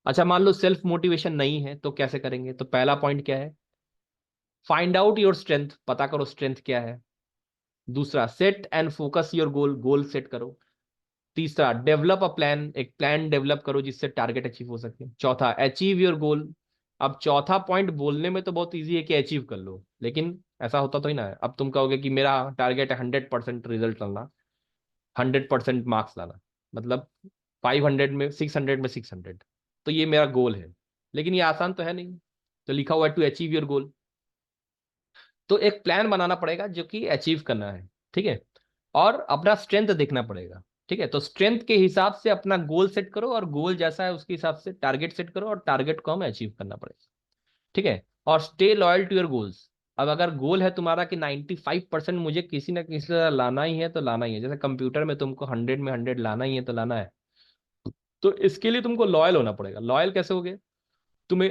अच्छा, मान लो सेल्फ मोटिवेशन नहीं है तो कैसे करेंगे? तो पहला पॉइंट क्या है? फाइंड आउट योर स्ट्रेंथ, पता करो स्ट्रेंथ क्या है। दूसरा, set and focus your goal, goal set करो। तीसरा, डेवलप अ प्लान, एक प्लान डेवलप करो जिससे टारगेट अचीव हो सके। चौथा, अचीव योर गोल। अब चौथा पॉइंट बोलने में तो बहुत इजी है कि अचीव कर लो, लेकिन ऐसा होता तो ही ना है। अब तुम कहोगे कि मेरा टारगेट है 100% रिजल्ट लाना, 100% मार्क्स लाना, मतलब 500 में 600 में 600, तो ये मेरा गोल है। लेकिन ये आसान तो है नहीं। तो लिखा हुआ है टू अचीव योर गोल। तो एक प्लान बनाना पड़ेगा जो कि अचीव करना है, ठीक है। और अपना स्ट्रेंथ देखना पड़ेगा, ठीक है। तो स्ट्रेंथ के हिसाब से अपना गोल सेट करो, और गोल जैसा है उसके हिसाब से टारगेट सेट करो, और टारगेट को हमें अचीव करना पड़ेगा, ठीक है। और stay loyal to your goals. अब अगर गोल है तुम्हारा कि 95% मुझे किसी ना किसी तरह लाना ही है, तो लाना ही है। जैसे कंप्यूटर में तुमको 100 में 100 लाना ही है, तो लाना है। तो इसके लिए तुमको लॉयल होना पड़ेगा। लॉयल कैसे होगे? तुम्हें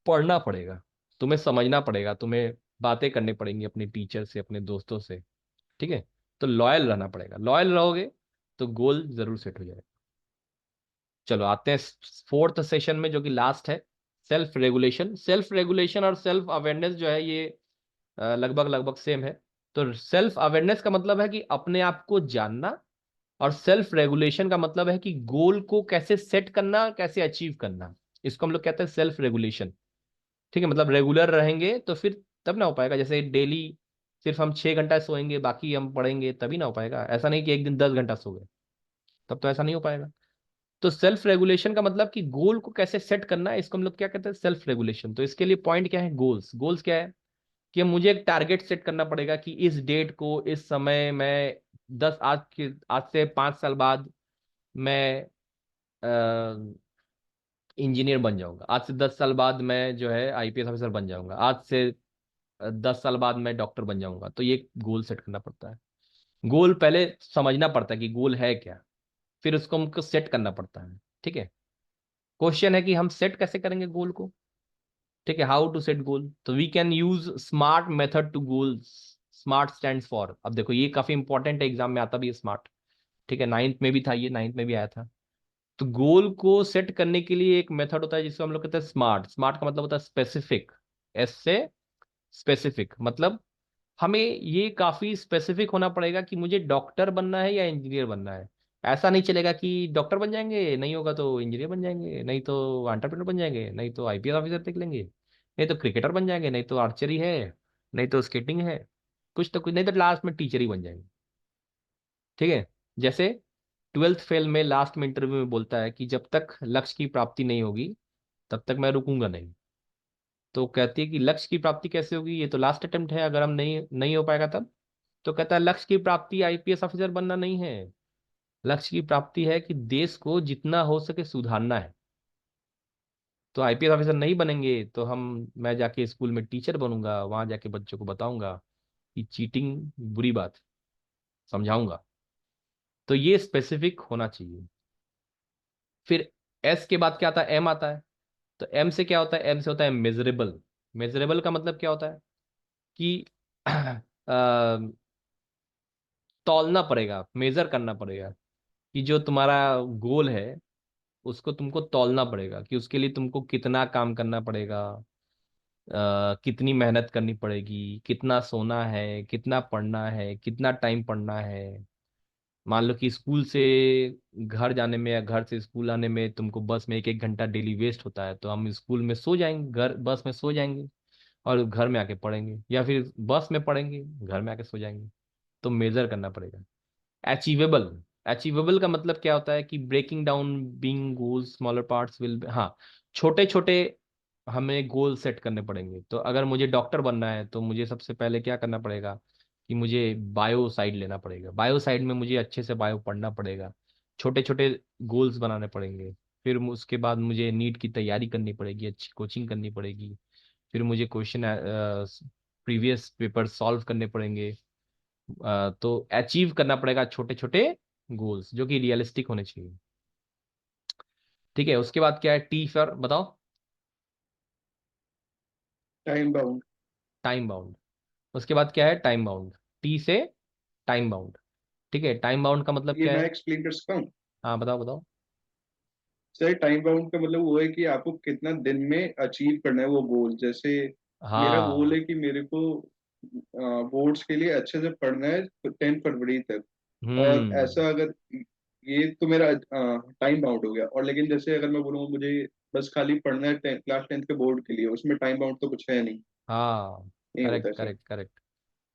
पढ़ना पड़ेगा, तुम्हें समझना पड़ेगा, तुम्हें बातें करनी पड़ेंगी अपने टीचर से, अपने दोस्तों से, ठीक है। तो लॉयल रहना पड़ेगा। लॉयल रहोगे तो गोल जरूर सेट हो जाएगा। चलो आते हैं फोर्थ सेशन में, जो कि लास्ट है, सेल्फ रेगुलेशन। सेल्फ रेगुलेशन और सेल्फ अवेयरनेस जो है, ये लगभग लगभग सेम है। तो सेल्फ अवेयरनेस का मतलब है कि अपने आप को जानना, और सेल्फ रेगुलेशन का मतलब है कि गोल को कैसे सेट करना, कैसे अचीव करना। इसको हम लोग कहते हैं सेल्फ रेगुलेशन, ठीक है। मतलब रेगुलर रहेंगे तो फिर तब ना हो पाएगा। जैसे डेली सिर्फ हम 6 घंटा सोएंगे, बाकी हम पढ़ेंगे, तभी ना हो पाएगा। ऐसा नहीं कि एक दिन 10 घंटा सो गए, तब तो ऐसा नहीं हो पाएगा। तो सेल्फ रेगुलेशन का मतलब कि गोल को कैसे सेट करना है, इसको हम लोग क्या कहते हैं? Self regulation. तो इसके लिए पॉइंट क्या है? गोल्स। गोल्स क्या है कि मुझे एक टारगेट सेट करना पड़ेगा कि इस डेट को, इस समय मैं आज से 5 साल बाद मैं इंजीनियर बन जाऊंगा। आज से 10 साल बाद मैं जो है आईपीएस ऑफिसर बन जाऊंगा। आज से 10 साल बाद मैं डॉक्टर बन जाऊंगा। तो ये गोल सेट करना पड़ता है। गोल पहले समझना पड़ता है कि गोल है क्या, फिर उसको हमको सेट करना पड़ता है, ठीक है। क्वेश्चन है कि हम सेट कैसे करेंगे गोल को, ठीक है। How to set goal? तो we can use SMART method to goals. SMART stands for, अब देखो ये काफी इंपॉर्टेंट है, एग्जाम में आता भी है स्मार्ट, ठीक है। नाइन्थ में भी था ये, नाइन्थ में भी आया था। तो गोल को सेट करने के लिए एक मेथड होता है जिसको हम लोग कहते हैं स्मार्ट। स्मार्ट का मतलब होता है स्पेसिफिक। एस से स्पेसिफिक, मतलब हमें ये काफी स्पेसिफिक होना पड़ेगा कि मुझे डॉक्टर बनना है या इंजीनियर बनना है। ऐसा नहीं चलेगा कि डॉक्टर बन जाएंगे, नहीं होगा तो इंजीनियर बन जाएंगे, नहीं तो एंटरप्रेन्योर बन जाएंगे, नहीं तो आईपीएस ऑफिसर देख लेंगे, नहीं तो क्रिकेटर बन जाएंगे, नहीं तो आर्चरी है, नहीं तो स्केटिंग है, कुछ तो कुछ नहीं, तो लास्ट में टीचर ही बन जाएंगे, ठीक है। जैसे ट्वेल्थ फेल में लास्ट में इंटरव्यू में बोलता है कि जब तक लक्ष्य की प्राप्ति नहीं होगी तब तक मैं रुकूंगा नहीं। तो कहती है कि लक्ष्य की प्राप्ति कैसे होगी, ये तो लास्ट अटेम्प्ट है, अगर हम नहीं नहीं हो पाएगा तब। तो कहता है लक्ष्य की प्राप्ति आईपीएस ऑफिसर बनना नहीं है, लक्ष्य की प्राप्ति है कि देश को जितना हो सके सुधारना है। तो आईपीएस ऑफिसर नहीं बनेंगे तो मैं जाके स्कूल में टीचर बनूंगा, वहां जाके बच्चों को बताऊंगा कि चीटिंग बुरी बात है, समझाऊंगा। तो ये स्पेसिफिक होना चाहिए। फिर एस के बाद क्या आता है? एम आता है। तो एम से क्या होता है? एम से होता है मेजरेबल। मेजरेबल का मतलब क्या होता है कि तौलना पड़ेगा, मेजर करना पड़ेगा, कि जो तुम्हारा गोल है उसको तुमको तौलना पड़ेगा, कि उसके लिए तुमको कितना काम करना पड़ेगा, कितनी मेहनत करनी पड़ेगी, कितना सोना है, कितना पढ़ना है, कितना टाइम पढ़ना है। मान लो कि स्कूल से घर जाने में या घर से स्कूल आने में तुमको बस में 1 1 घंटा डेली वेस्ट होता है, तो हम स्कूल में सो जाएंगे, घर बस में सो जाएंगे, और घर में आके पढ़ेंगे, या फिर बस में पढ़ेंगे, घर में आके सो जाएंगे। तो मेजर करना पड़ेगा। अचीवेबल, अचीवेबल का मतलब क्या होता है कि breaking down being goals smaller parts will, हाँ, छोटे छोटे हमें गोल सेट करने पड़ेंगे। तो अगर मुझे डॉक्टर बनना है तो मुझे सबसे पहले क्या करना पड़ेगा कि मुझे बायो साइड लेना पड़ेगा, बायो साइड में मुझे अच्छे से बायो पढ़ना पड़ेगा, छोटे छोटे गोल्स बनाने पड़ेंगे। फिर उसके बाद मुझे नीट की तैयारी करनी पड़ेगी, अच्छी कोचिंग करनी पड़ेगी। फिर मुझे क्वेश्चन प्रीवियस पेपर सॉल्व करने पड़ेंगे। तो अचीव करना पड़ेगा छोटे छोटे गोल्स जो कि रियलिस्टिक होने चाहिए। ठीक है, उसके बाद क्या है, टी फॉर बताओ। Time bound. Time bound. उसके बाद क्या है, टाइम बाउंड। टी से टाइम बाउंड। ठीक है, टाइम बाउंड का मतलब ये क्या मैं है? एक्सप्लेन कर सकता हूँ। हाँ बताओ बताओ। सर टाइम बाउंड का मतलब वो है कि आपको कितना दिन में अचीव करना है वो गोल। जैसे मेरा गोल हाँ। है कि मेरे को बोर्ड्स के लिए अच्छे से पढ़ना है 10 फरवरी तक। और हम्म। ऐसा अगर ये तो मेरा टाइम बाउंड हो गया। और लेकिन जैसे अगर मैं बोलूँ मुझे बस खाली पढ़ना है क्लास 10th के बोर्ड के लिए, उसमें टाइम बाउंड तो कुछ है नहीं। हाँ, नहीं होता करेक्ट है सर। Correct correct.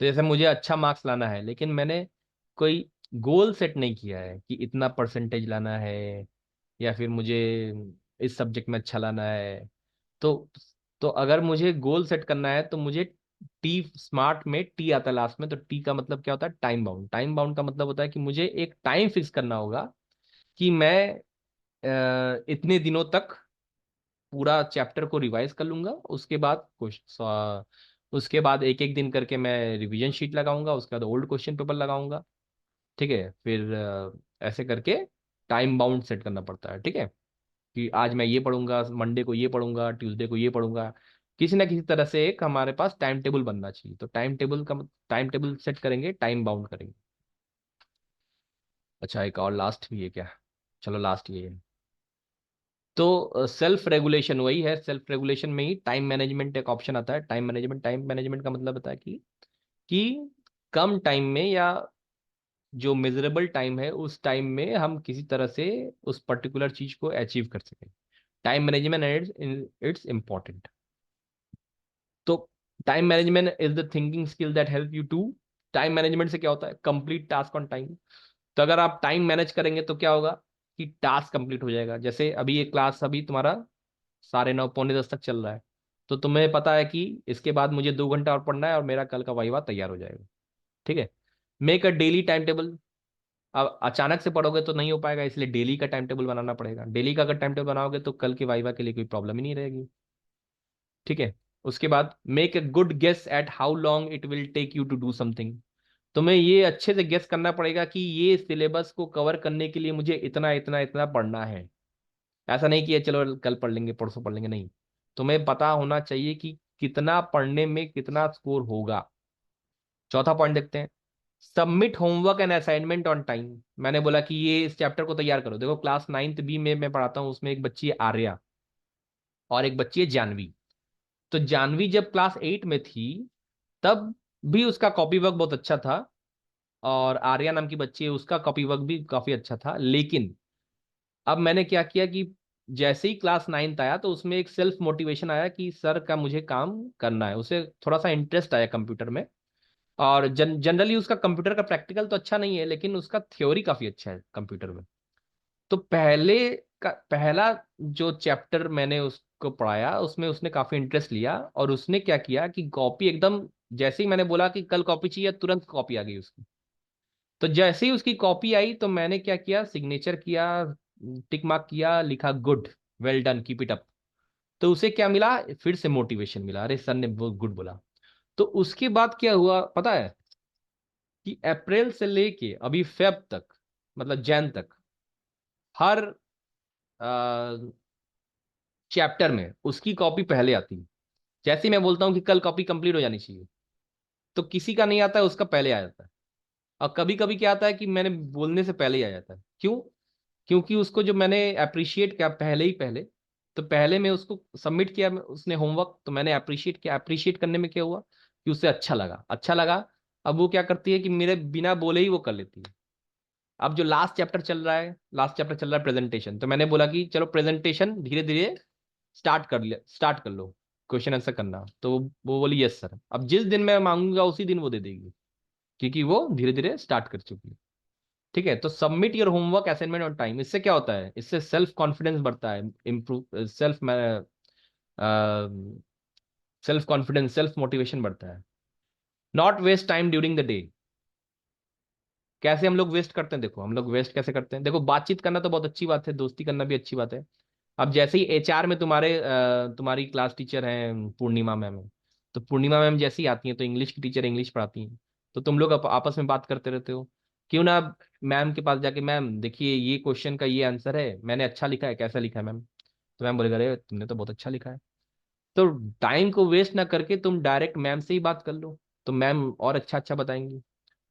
तो जैसे मुझे अच्छा मार्क्स लाना है लेकिन मैंने कोई गोल सेट नहीं किया है कि इतना परसेंटेज लाना है या फिर मुझे इस सब्जेक्ट में अच्छा लाना है। तो तो अगर मुझे गोल सेट करना है तो मुझे टी स्मार्ट में टी आता है लास्ट में। तो टी का मतलब क्या होता है, टाइम बाउंड। टाइम बाउंड का मतलब होता है कि मुझे एक टाइम फिक्स करना होगा कि मैं इतने दिनों तक पूरा चैप्टर को रिवाइज कर लूंगा। उसके बाद उसके बाद एक एक दिन करके मैं रिवीजन शीट लगाऊंगा, उसके बाद ओल्ड क्वेश्चन पेपर लगाऊंगा। ठीक है, फिर ऐसे करके टाइम बाउंड सेट करना पड़ता है। ठीक है, कि आज मैं ये पढ़ूंगा, मंडे को ये पढ़ूंगा, ट्यूसडे को ये पढ़ूंगा। किसी ना किसी तरह से एक हमारे पास टाइम टेबल बनना चाहिए। तो टाइम टेबल सेट करेंगे, टाइम बाउंड करेंगे। अच्छा, एक और लास्ट भी है क्या? चलो लास्ट ये है। तो सेल्फ रेगुलेशन वही है, सेल्फ रेगुलेशन में ही टाइम मैनेजमेंट एक ऑप्शन आता है। टाइम मैनेजमेंट का मतलब होता है कि कम टाइम में या जो मेजरेबल टाइम है उस टाइम में हम किसी तरह से उस पर्टिकुलर चीज को अचीव कर सकें। Time management it's important. तो time management is the thinking skill that help you to, time management से क्या होता है, कंप्लीट टास्क ऑन टाइम। तो अगर आप टाइम मैनेज करेंगे तो क्या होगा कि टास्क कंप्लीट हो जाएगा। जैसे अभी ये क्लास अभी तुम्हारा 9:30 पौने 10 तक चल रहा है। तो तुम्हें पता है कि इसके बाद मुझे 2 घंटा और पढ़ना है और मेरा कल का वाइवा तैयार हो जाएगा। ठीक है, make a daily time table. अब अचानक से पढ़ोगे तो नहीं हो पाएगा, इसलिए डेली का टाइम टेबल बनाना पड़ेगा। डेली का अगर टाइम टेबल बनाओगे तो कल के वाइवा के लिए कोई प्रॉब्लम ही नहीं रहेगी। ठीक है, उसके बाद make a good guess at how long it will take you to do something. तुम्हें ये अच्छे से गेस करना पड़ेगा कि ये सिलेबस को कवर करने के लिए मुझे इतना इतना इतना पढ़ना है। ऐसा नहीं कि ये चलो कल पढ़ लेंगे परसों पढ़ लेंगे, नहीं। तुम्हें पता होना चाहिए कि कितना पढ़ने में कितना स्कोर होगा। चौथा पॉइंट देखते हैं, submit homework and assignment on time. मैंने बोला कि ये इस चैप्टर को तैयार करो। देखो क्लास 9th बी में मैं पढ़ाता हूँ, उसमें एक बच्ची है आर्या और एक बच्ची है जानवी। तो जानवी जब क्लास 8 में थी तब भी उसका कॉपी वर्क बहुत अच्छा था, और आर्या नाम की बच्ची है उसका कॉपी वर्क भी काफी अच्छा था। लेकिन अब मैंने क्या किया कि जैसे ही क्लास 9th आया तो उसमें एक सेल्फ मोटिवेशन आया कि सर का मुझे काम करना है, उसे थोड़ा सा इंटरेस्ट आया कंप्यूटर में। और जनरली उसका कंप्यूटर का प्रैक्टिकल तो अच्छा नहीं है लेकिन उसका थ्योरी काफी अच्छा है कंप्यूटर में। तो पहला जो चैप्टर मैंने उसको पढ़ाया उसमें उसने काफी इंटरेस्ट लिया, और उसने क्या किया कि कॉपी एकदम, जैसे ही मैंने बोला कि कल कॉपी चाहिए तुरंत कॉपी आ गई उसकी। तो जैसे ही उसकी कॉपी आई तो मैंने क्या किया, सिग्नेचर किया, टिक मार्क किया, लिखा good, well done, keep it up. तो उसे क्या मिला, फिर से मोटिवेशन मिला, अरे सर ने वो गुड बोला। तो उसके बाद क्या हुआ पता है, कि अप्रैल से लेके अभी फेब तक, मतलब जैन तक, हर चैप्टर में उसकी कॉपी पहले आती है। जैसे ही मैं बोलता हूँ कि कल कॉपी कंप्लीट हो जानी चाहिए, तो किसी का नहीं आता है, उसका पहले आ जाता है। और कभी कभी क्या आता है कि मैंने बोलने से पहले ही आ जाता है। क्यों? क्योंकि उसको जो मैंने अप्रिशिएट किया पहले, तो पहले मैं उसको सबमिट किया, उसने होमवर्क, तो मैंने अप्रिशिएट किया। अप्रिशिएट करने में क्या हुआ कि उसे अच्छा लगा। अब वो क्या करती है कि मेरे बिना बोले ही वो कर लेती है। अब जो लास्ट चैप्टर चल रहा है प्रेजेंटेशन, तो मैंने बोला कि चलो प्रेजेंटेशन धीरे धीरे स्टार्ट कर लो, क्वेश्चन आंसर करना। तो वो बोली यस सर। अब जिस दिन मैं मांगूंगा उसी दिन वो दे देगी। क्योंकि वो धीरे धीरे स्टार्ट कर चुकी है। ठीक है, तो submit your homework assignment on time, इससे क्या होता है, इससे सेल्फ कॉन्फिडेंस बढ़ता है, improve self confidence, self motivation बढ़ता है। Not waste time during the day. कैसे हम लोग वेस्ट करते हैं, देखो हम लोग वेस्ट कैसे करते हैं, देखो बातचीत करना तो बहुत अच्छी बात है, दोस्ती करना भी अच्छी बात है। अब जैसे ही एचआर में तुम्हारी क्लास टीचर हैं पूर्णिमा मैम है, तो पूर्णिमा मैम जैसी आती हैं तो इंग्लिश की टीचर इंग्लिश पढ़ाती हैं, तो तुम लोग आपस में बात करते रहते हो, क्यों ना मैम के पास जाके, मैम देखिए ये क्वेश्चन का ये आंसर है, मैंने अच्छा लिखा है, कैसा लिखा है मैम, तो मैम बोलेगा अरे तुमने तो बहुत अच्छा लिखा है। तो टाइम को वेस्ट ना करके तुम डायरेक्ट मैम से ही बात कर लो, तो मैम और अच्छा अच्छा बताएंगी।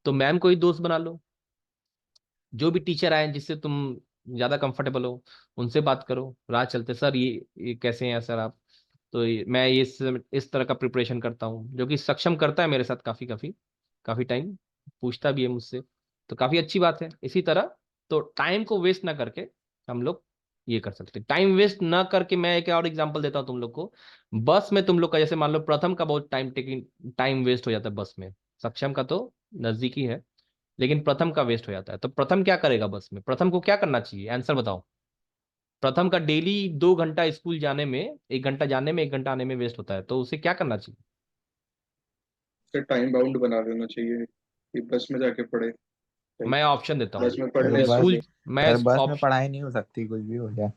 तो मैम को ही दोस्त बना लो, जो भी टीचर आए जिससे तुम ज्यादा कंफर्टेबल हो उनसे बात करो, राह चलते सर ये कैसे हैं सर आप, तो मैं ये इस तरह का प्रिपरेशन करता हूँ, जो कि सक्षम करता है मेरे साथ काफी काफी काफी टाइम, पूछता भी है मुझसे, तो काफी अच्छी बात है। इसी तरह तो टाइम को वेस्ट ना करके हम लोग ये कर सकते हैं। टाइम वेस्ट ना करके मैं एक और एग्जांपल देता हूँ तुम लोग को। बस में तुम लोग का जैसे मान लो प्रथम का बहुत टाइम वेस्ट हो जाता है बस में, सक्षम का तो नजदीकी है, लेकिन प्रथम का वेस्ट हो जाता है। तो प्रथम क्या करेगा बस में, प्रथम को क्या करना चाहिए, आंसर बताओ। प्रथम का डेली 2 घंटा स्कूल जाने में, 1 घंटा जाने में, 1 घंटा आने में वेस्ट होता है, तो उसे क्या करना चाहिए। फिर टाइम बाउंड बना देना चाहिए कि बस में जाके पढ़े, मैं ऑप्शन देता बस हूँ, में पढ़ सर ले या सो बस स्कूल, ले। मैं सर बस में ऑप्शन, पढ़ाई नहीं हो सकती, कुछ भी हो जाए।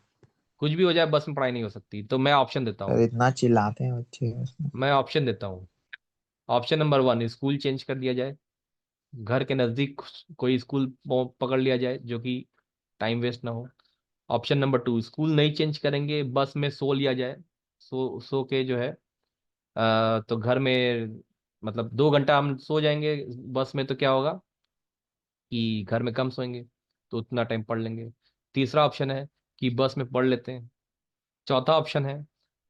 कुछ भी हो जाए बस में पढ़ाई नहीं हो सकती, तो मैं ऑप्शन देता सर हूँ, इतना चिल्लाते हैं बच्चे उसमें। मैं ऑप्शन देता हूँ। ऑप्शन नंबर 1, स्कूल चेंज कर दिया जाए, घर के नजदीक कोई स्कूल पकड़ लिया जाए जो कि टाइम वेस्ट ना हो। ऑप्शन नंबर 2, स्कूल नहीं चेंज करेंगे, बस में सो लिया जाए, सो के जो है तो घर में, मतलब 2 घंटा हम सो जाएंगे बस में, तो क्या होगा कि घर में कम सोएंगे, तो उतना टाइम पढ़ लेंगे। तीसरा ऑप्शन है कि बस में पढ़ लेते हैं। चौथा ऑप्शन है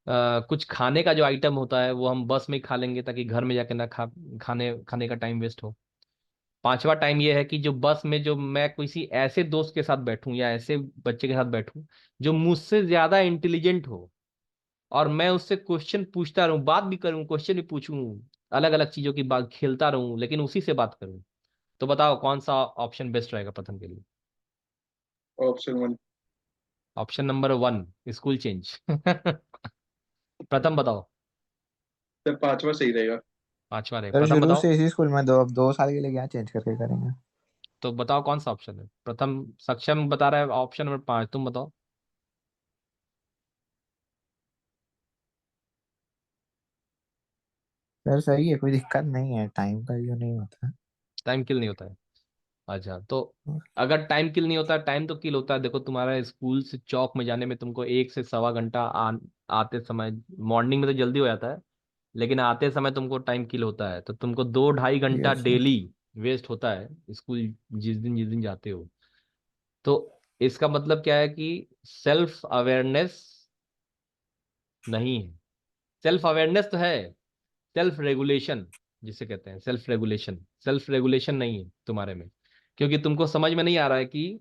कुछ खाने का जो आइटम होता है वो हम बस में ही खा लेंगे, ताकि घर में जाके ना खाने खाने का टाइम वेस्ट हो। पांचवा टाइम ये है कि जो बस में, जो मैं किसी ऐसे दोस्त के साथ बैठूं या ऐसे बच्चे के साथ बैठूं जो मुझसे ज्यादा इंटेलिजेंट हो, और मैं उससे क्वेश्चन पूछता रहूं, बात भी करूं, क्वेश्चन भी पूछूं, अलग अलग चीजों की बात खेलता रहूं, लेकिन उसी से बात करूं। तो बताओ कौन सा ऑप्शन बेस्ट रहेगा प्रथम के लिए। Option 1। Option number 1, school change. प्रथम बताओ। फिर पांचवा सही रहेगा। पांचवा रहे, सर प्रथम शुरू बताओ। से इसी स्कूल में 2 साल के लिए क्या चेंज करके करेंगे। तो बताओ कौन सा ऑप्शन है, प्रथम सक्षम बता रहा है ऑप्शन नंबर 5, तुम बताओ। सर सही है, कोई दिक्कत नहीं है, टाइम का इशू नहीं होता। टाइम किल नहीं होता है, अच्छा तो अगर टाइम किल नहीं होता, टाइम तो किल होता है। देखो तुम्हारा स्कूल से चौक में जाने में तुमको 1 से 1.25 घंटा आते समय, मॉर्निंग में तो जल्दी हो जाता है, लेकिन आते समय तुमको टाइम किल होता है, तो तुमको 2-2.5 घंटा यस सर। डेली वेस्ट होता है स्कूल, जिस दिन जाते हो। तो इसका मतलब क्या है कि सेल्फ अवेयरनेस नहीं है। सेल्फ अवेयरनेस तो है, सेल्फ रेगुलेशन जिसे कहते हैं, सेल्फ रेगुलेशन नहीं है तुम्हारे में, क्योंकि तुमको समझ में नहीं आ रहा है कि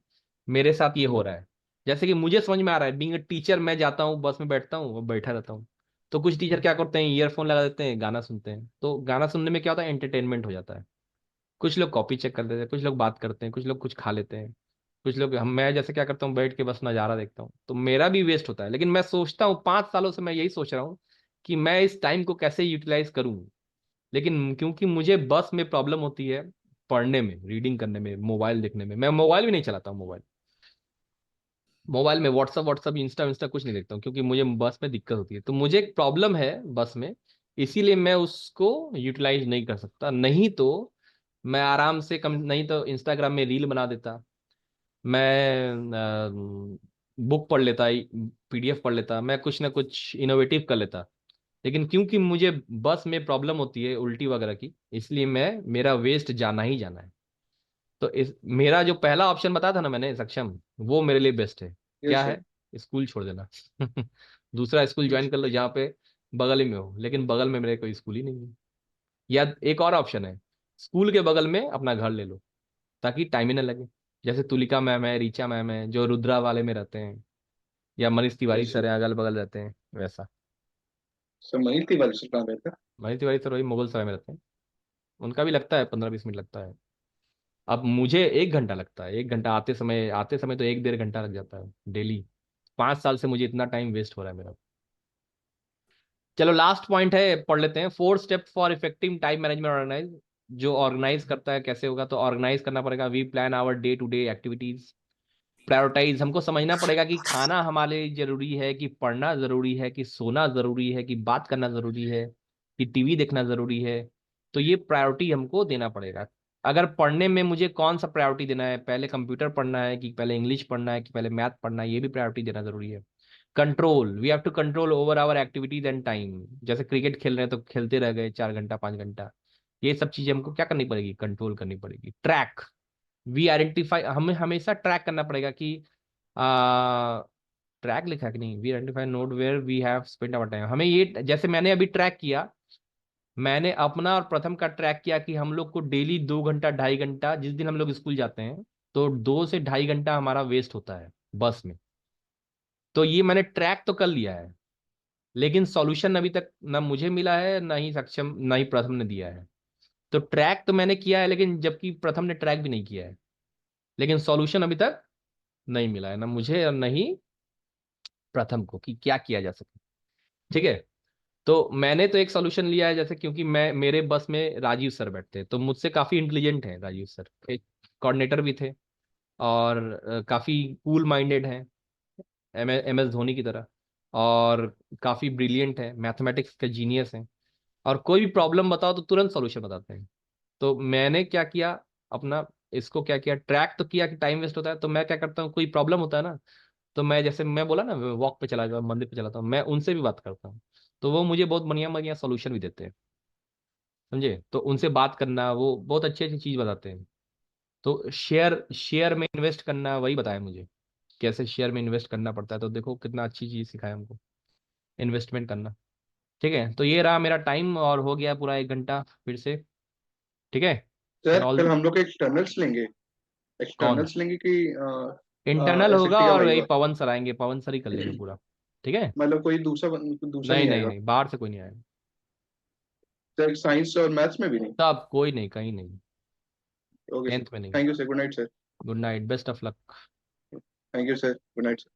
मेरे साथ ये हो रहा है। जैसे कि मुझे समझ में आ रहा है, बीइंग अ टीचर, मैं जाता हूँ बस में बैठता हूँ और बैठा रहता हूँ, तो कुछ टीचर क्या करते हैं, ईयरफोन लगा देते हैं, गाना सुनते हैं, तो गाना सुनने में क्या होता है, एंटरटेनमेंट हो जाता है। कुछ लोग कॉपी चेक कर लेते हैं, कुछ लोग बात करते हैं, कुछ लोग कुछ खा लेते हैं, कुछ लोग, हम मैं जैसे क्या करता हूँ, बैठ के बस नज़ारा देखता हूँ, तो मेरा भी वेस्ट होता है। लेकिन मैं सोचता हूँ, 5 सालों से मैं यही सोच रहा हूँ कि मैं इस टाइम को कैसे यूटिलाइज करूँ, लेकिन क्योंकि मुझे बस में प्रॉब्लम होती है, पढ़ने में, रीडिंग करने में, मोबाइल देखने में, मैं मोबाइल भी नहीं चलाता हूँ, मोबाइल में व्हाट्सअप व्हाट्सअप इंस्टा इंस्टा कुछ नहीं देखता हूँ, क्योंकि मुझे बस में दिक्कत होती है, तो मुझे एक प्रॉब्लम है बस में, इसीलिए मैं उसको यूटिलाइज नहीं कर सकता। नहीं तो मैं आराम से, कम नहीं तो इंस्टाग्राम में रील बना देता, मैं बुक पढ़ लेता, पीडीएफ पढ़ लेता, मैं कुछ ना कुछ इनोवेटिव कर लेता। लेकिन क्योंकि मुझे बस में प्रॉब्लम होती है उल्टी वगैरह की, इसलिए मेरा वेस्ट जाना ही जाना है। तो मेरा जो पहला ऑप्शन बताया था ना मैंने, सक्षम, वो मेरे लिए बेस्ट है। क्या यस सर। है, स्कूल छोड़ देना। दूसरा स्कूल ज्वाइन कर लो जहाँ पे बगल ही में हो, लेकिन बगल में मेरे कोई स्कूल ही नहीं है। या एक और ऑप्शन है, स्कूल के बगल में अपना घर ले लो, ताकि टाइम ही ना लगे। जैसे तुलिका मैम है, रीचा मैम है, जो रुद्रा वाले में रहते हैं, या Manish Tiwari yes sir sir. है, अगल बगल रहते हैं वैसा। सर मनीष तिवारी सर कहाँ रहता है? मनीष तिवारी सर वही मुगल सराय में रहते हैं। उनका भी लगता है 15-20 मिनट लगता है। अब मुझे 1 घंटा लगता है, 1 घंटा आते समय तो 1-1.5 घंटा लग जाता है डेली। 5 साल से मुझे इतना टाइम वेस्ट हो रहा है मेरा। चलो लास्ट पॉइंट है, पढ़ लेते हैं। 4 step for effective time management organise. जो ऑर्गेनाइज करता है कैसे होगा, तो ऑर्गेनाइज करना पड़ेगा। We plan our day to day activities. Prioritise, हमको समझना पड़ेगा कि खाना हमारे लिए जरूरी है, कि पढ़ना जरूरी है, कि सोना जरूरी है, कि बात करना जरूरी है, कि टीवी देखना जरूरी है। तो ये प्रायोरिटी हमको देना पड़ेगा। अगर पढ़ने में मुझे कौन सा प्रायोरिटी देना है, पहले कंप्यूटर पढ़ना है कि पहले इंग्लिश पढ़ना है कि पहले मैथ पढ़ना है, ये भी प्रायोरिटी देना जरूरी है। Control, we have to control over our activities and time. जैसे क्रिकेट खेल रहे हैं तो खेलते रह गए 4 घंटा 5 घंटा, ये सब चीजें हमको क्या करनी पड़ेगी, कंट्रोल करनी पड़ेगी। ट्रैक, वी आइडेंटिफाई, हमें हमेशा ट्रैक करना पड़ेगा कि ट्रैक लिखा है कि नहीं, we identify note where we have spend our time. हमें ये, जैसे मैंने अभी ट्रैक किया, मैंने अपना और प्रथम का ट्रैक किया कि हम लोग को डेली 2 घंटा 2.5 घंटा, जिस दिन हम लोग स्कूल जाते हैं तो 2 से 2.5 घंटा हमारा वेस्ट होता है बस में। तो ये मैंने ट्रैक तो कर लिया है, लेकिन सॉल्यूशन अभी तक ना मुझे मिला है, ना ही सक्षम, ना ही प्रथम ने दिया है। तो ट्रैक तो मैंने किया है, लेकिन जबकि प्रथम ने ट्रैक भी नहीं किया है, लेकिन सॉल्यूशन अभी तक नहीं मिला है, ना मुझे और नहीं प्रथम को, कि क्या किया जा सके। ठीक है, तो मैंने तो एक सॉल्यूशन लिया है, जैसे क्योंकि मैं, मेरे बस में राजीव सर बैठते हैं, तो मुझसे काफी इंटेलिजेंट हैं राजीव सर, एक कोऑर्डिनेटर भी थे, और काफी कूल माइंडेड हैं, एम एस धोनी की तरह, और काफी ब्रिलियंट है, मैथमेटिक्स के जीनियस हैं, और कोई भी प्रॉब्लम बताओ तो तुरंत सॉल्यूशन बताते हैं। तो मैंने क्या किया, अपना इसको क्या किया, ट्रैक तो किया कि टाइम वेस्ट होता है, तो मैं क्या करता हूँ, कोई प्रॉब्लम होता है ना, तो मैं, जैसे मैं बोला ना, वॉक पे चला जाता हूँ, मंदिर पे चलाता हूँ, मैं उनसे भी बात करता हूँ, तो वो मुझे बहुत बढ़िया बढ़िया सोल्यूशन भी देते हैं। समझे, तो उनसे बात करना, वो बहुत अच्छी अच्छी चीज बताते हैं। तो शेयर शेयर में इन्वेस्ट करना, वही बताया मुझे कैसे शेयर में इन्वेस्ट करना पड़ता है। तो देखो कितना अच्छी चीज सिखाया हमको, इन्वेस्टमेंट करना। ठीक है, तो ये रहा मेरा टाइम, और हो गया पूरा 1 घंटा फिर से। ठीक है, फिर सर ऑल। कल हम लोग एक्सटर्नल्स लेंगे, कौन, एक्सटर्नल्स लेंगे कि इंटरनल होगा, एसएसटी का और वही वाइवा? पवन सर आएंगे, पवन सर ही कर लेंगे पूरा। ठीक है, मतलब कोई दूसरा दूसरा नहीं नहीं नहीं आएगा? नहीं, बाहर से कोई नहीं आएगा। सर साइंस और मैथ्स में भी नहीं? सब कोई नहीं, कहीं नहीं, ओके सर, 10th में नहीं। Thank you sir, good night sir. Good night, best of luck. Thank you sir, good night sir.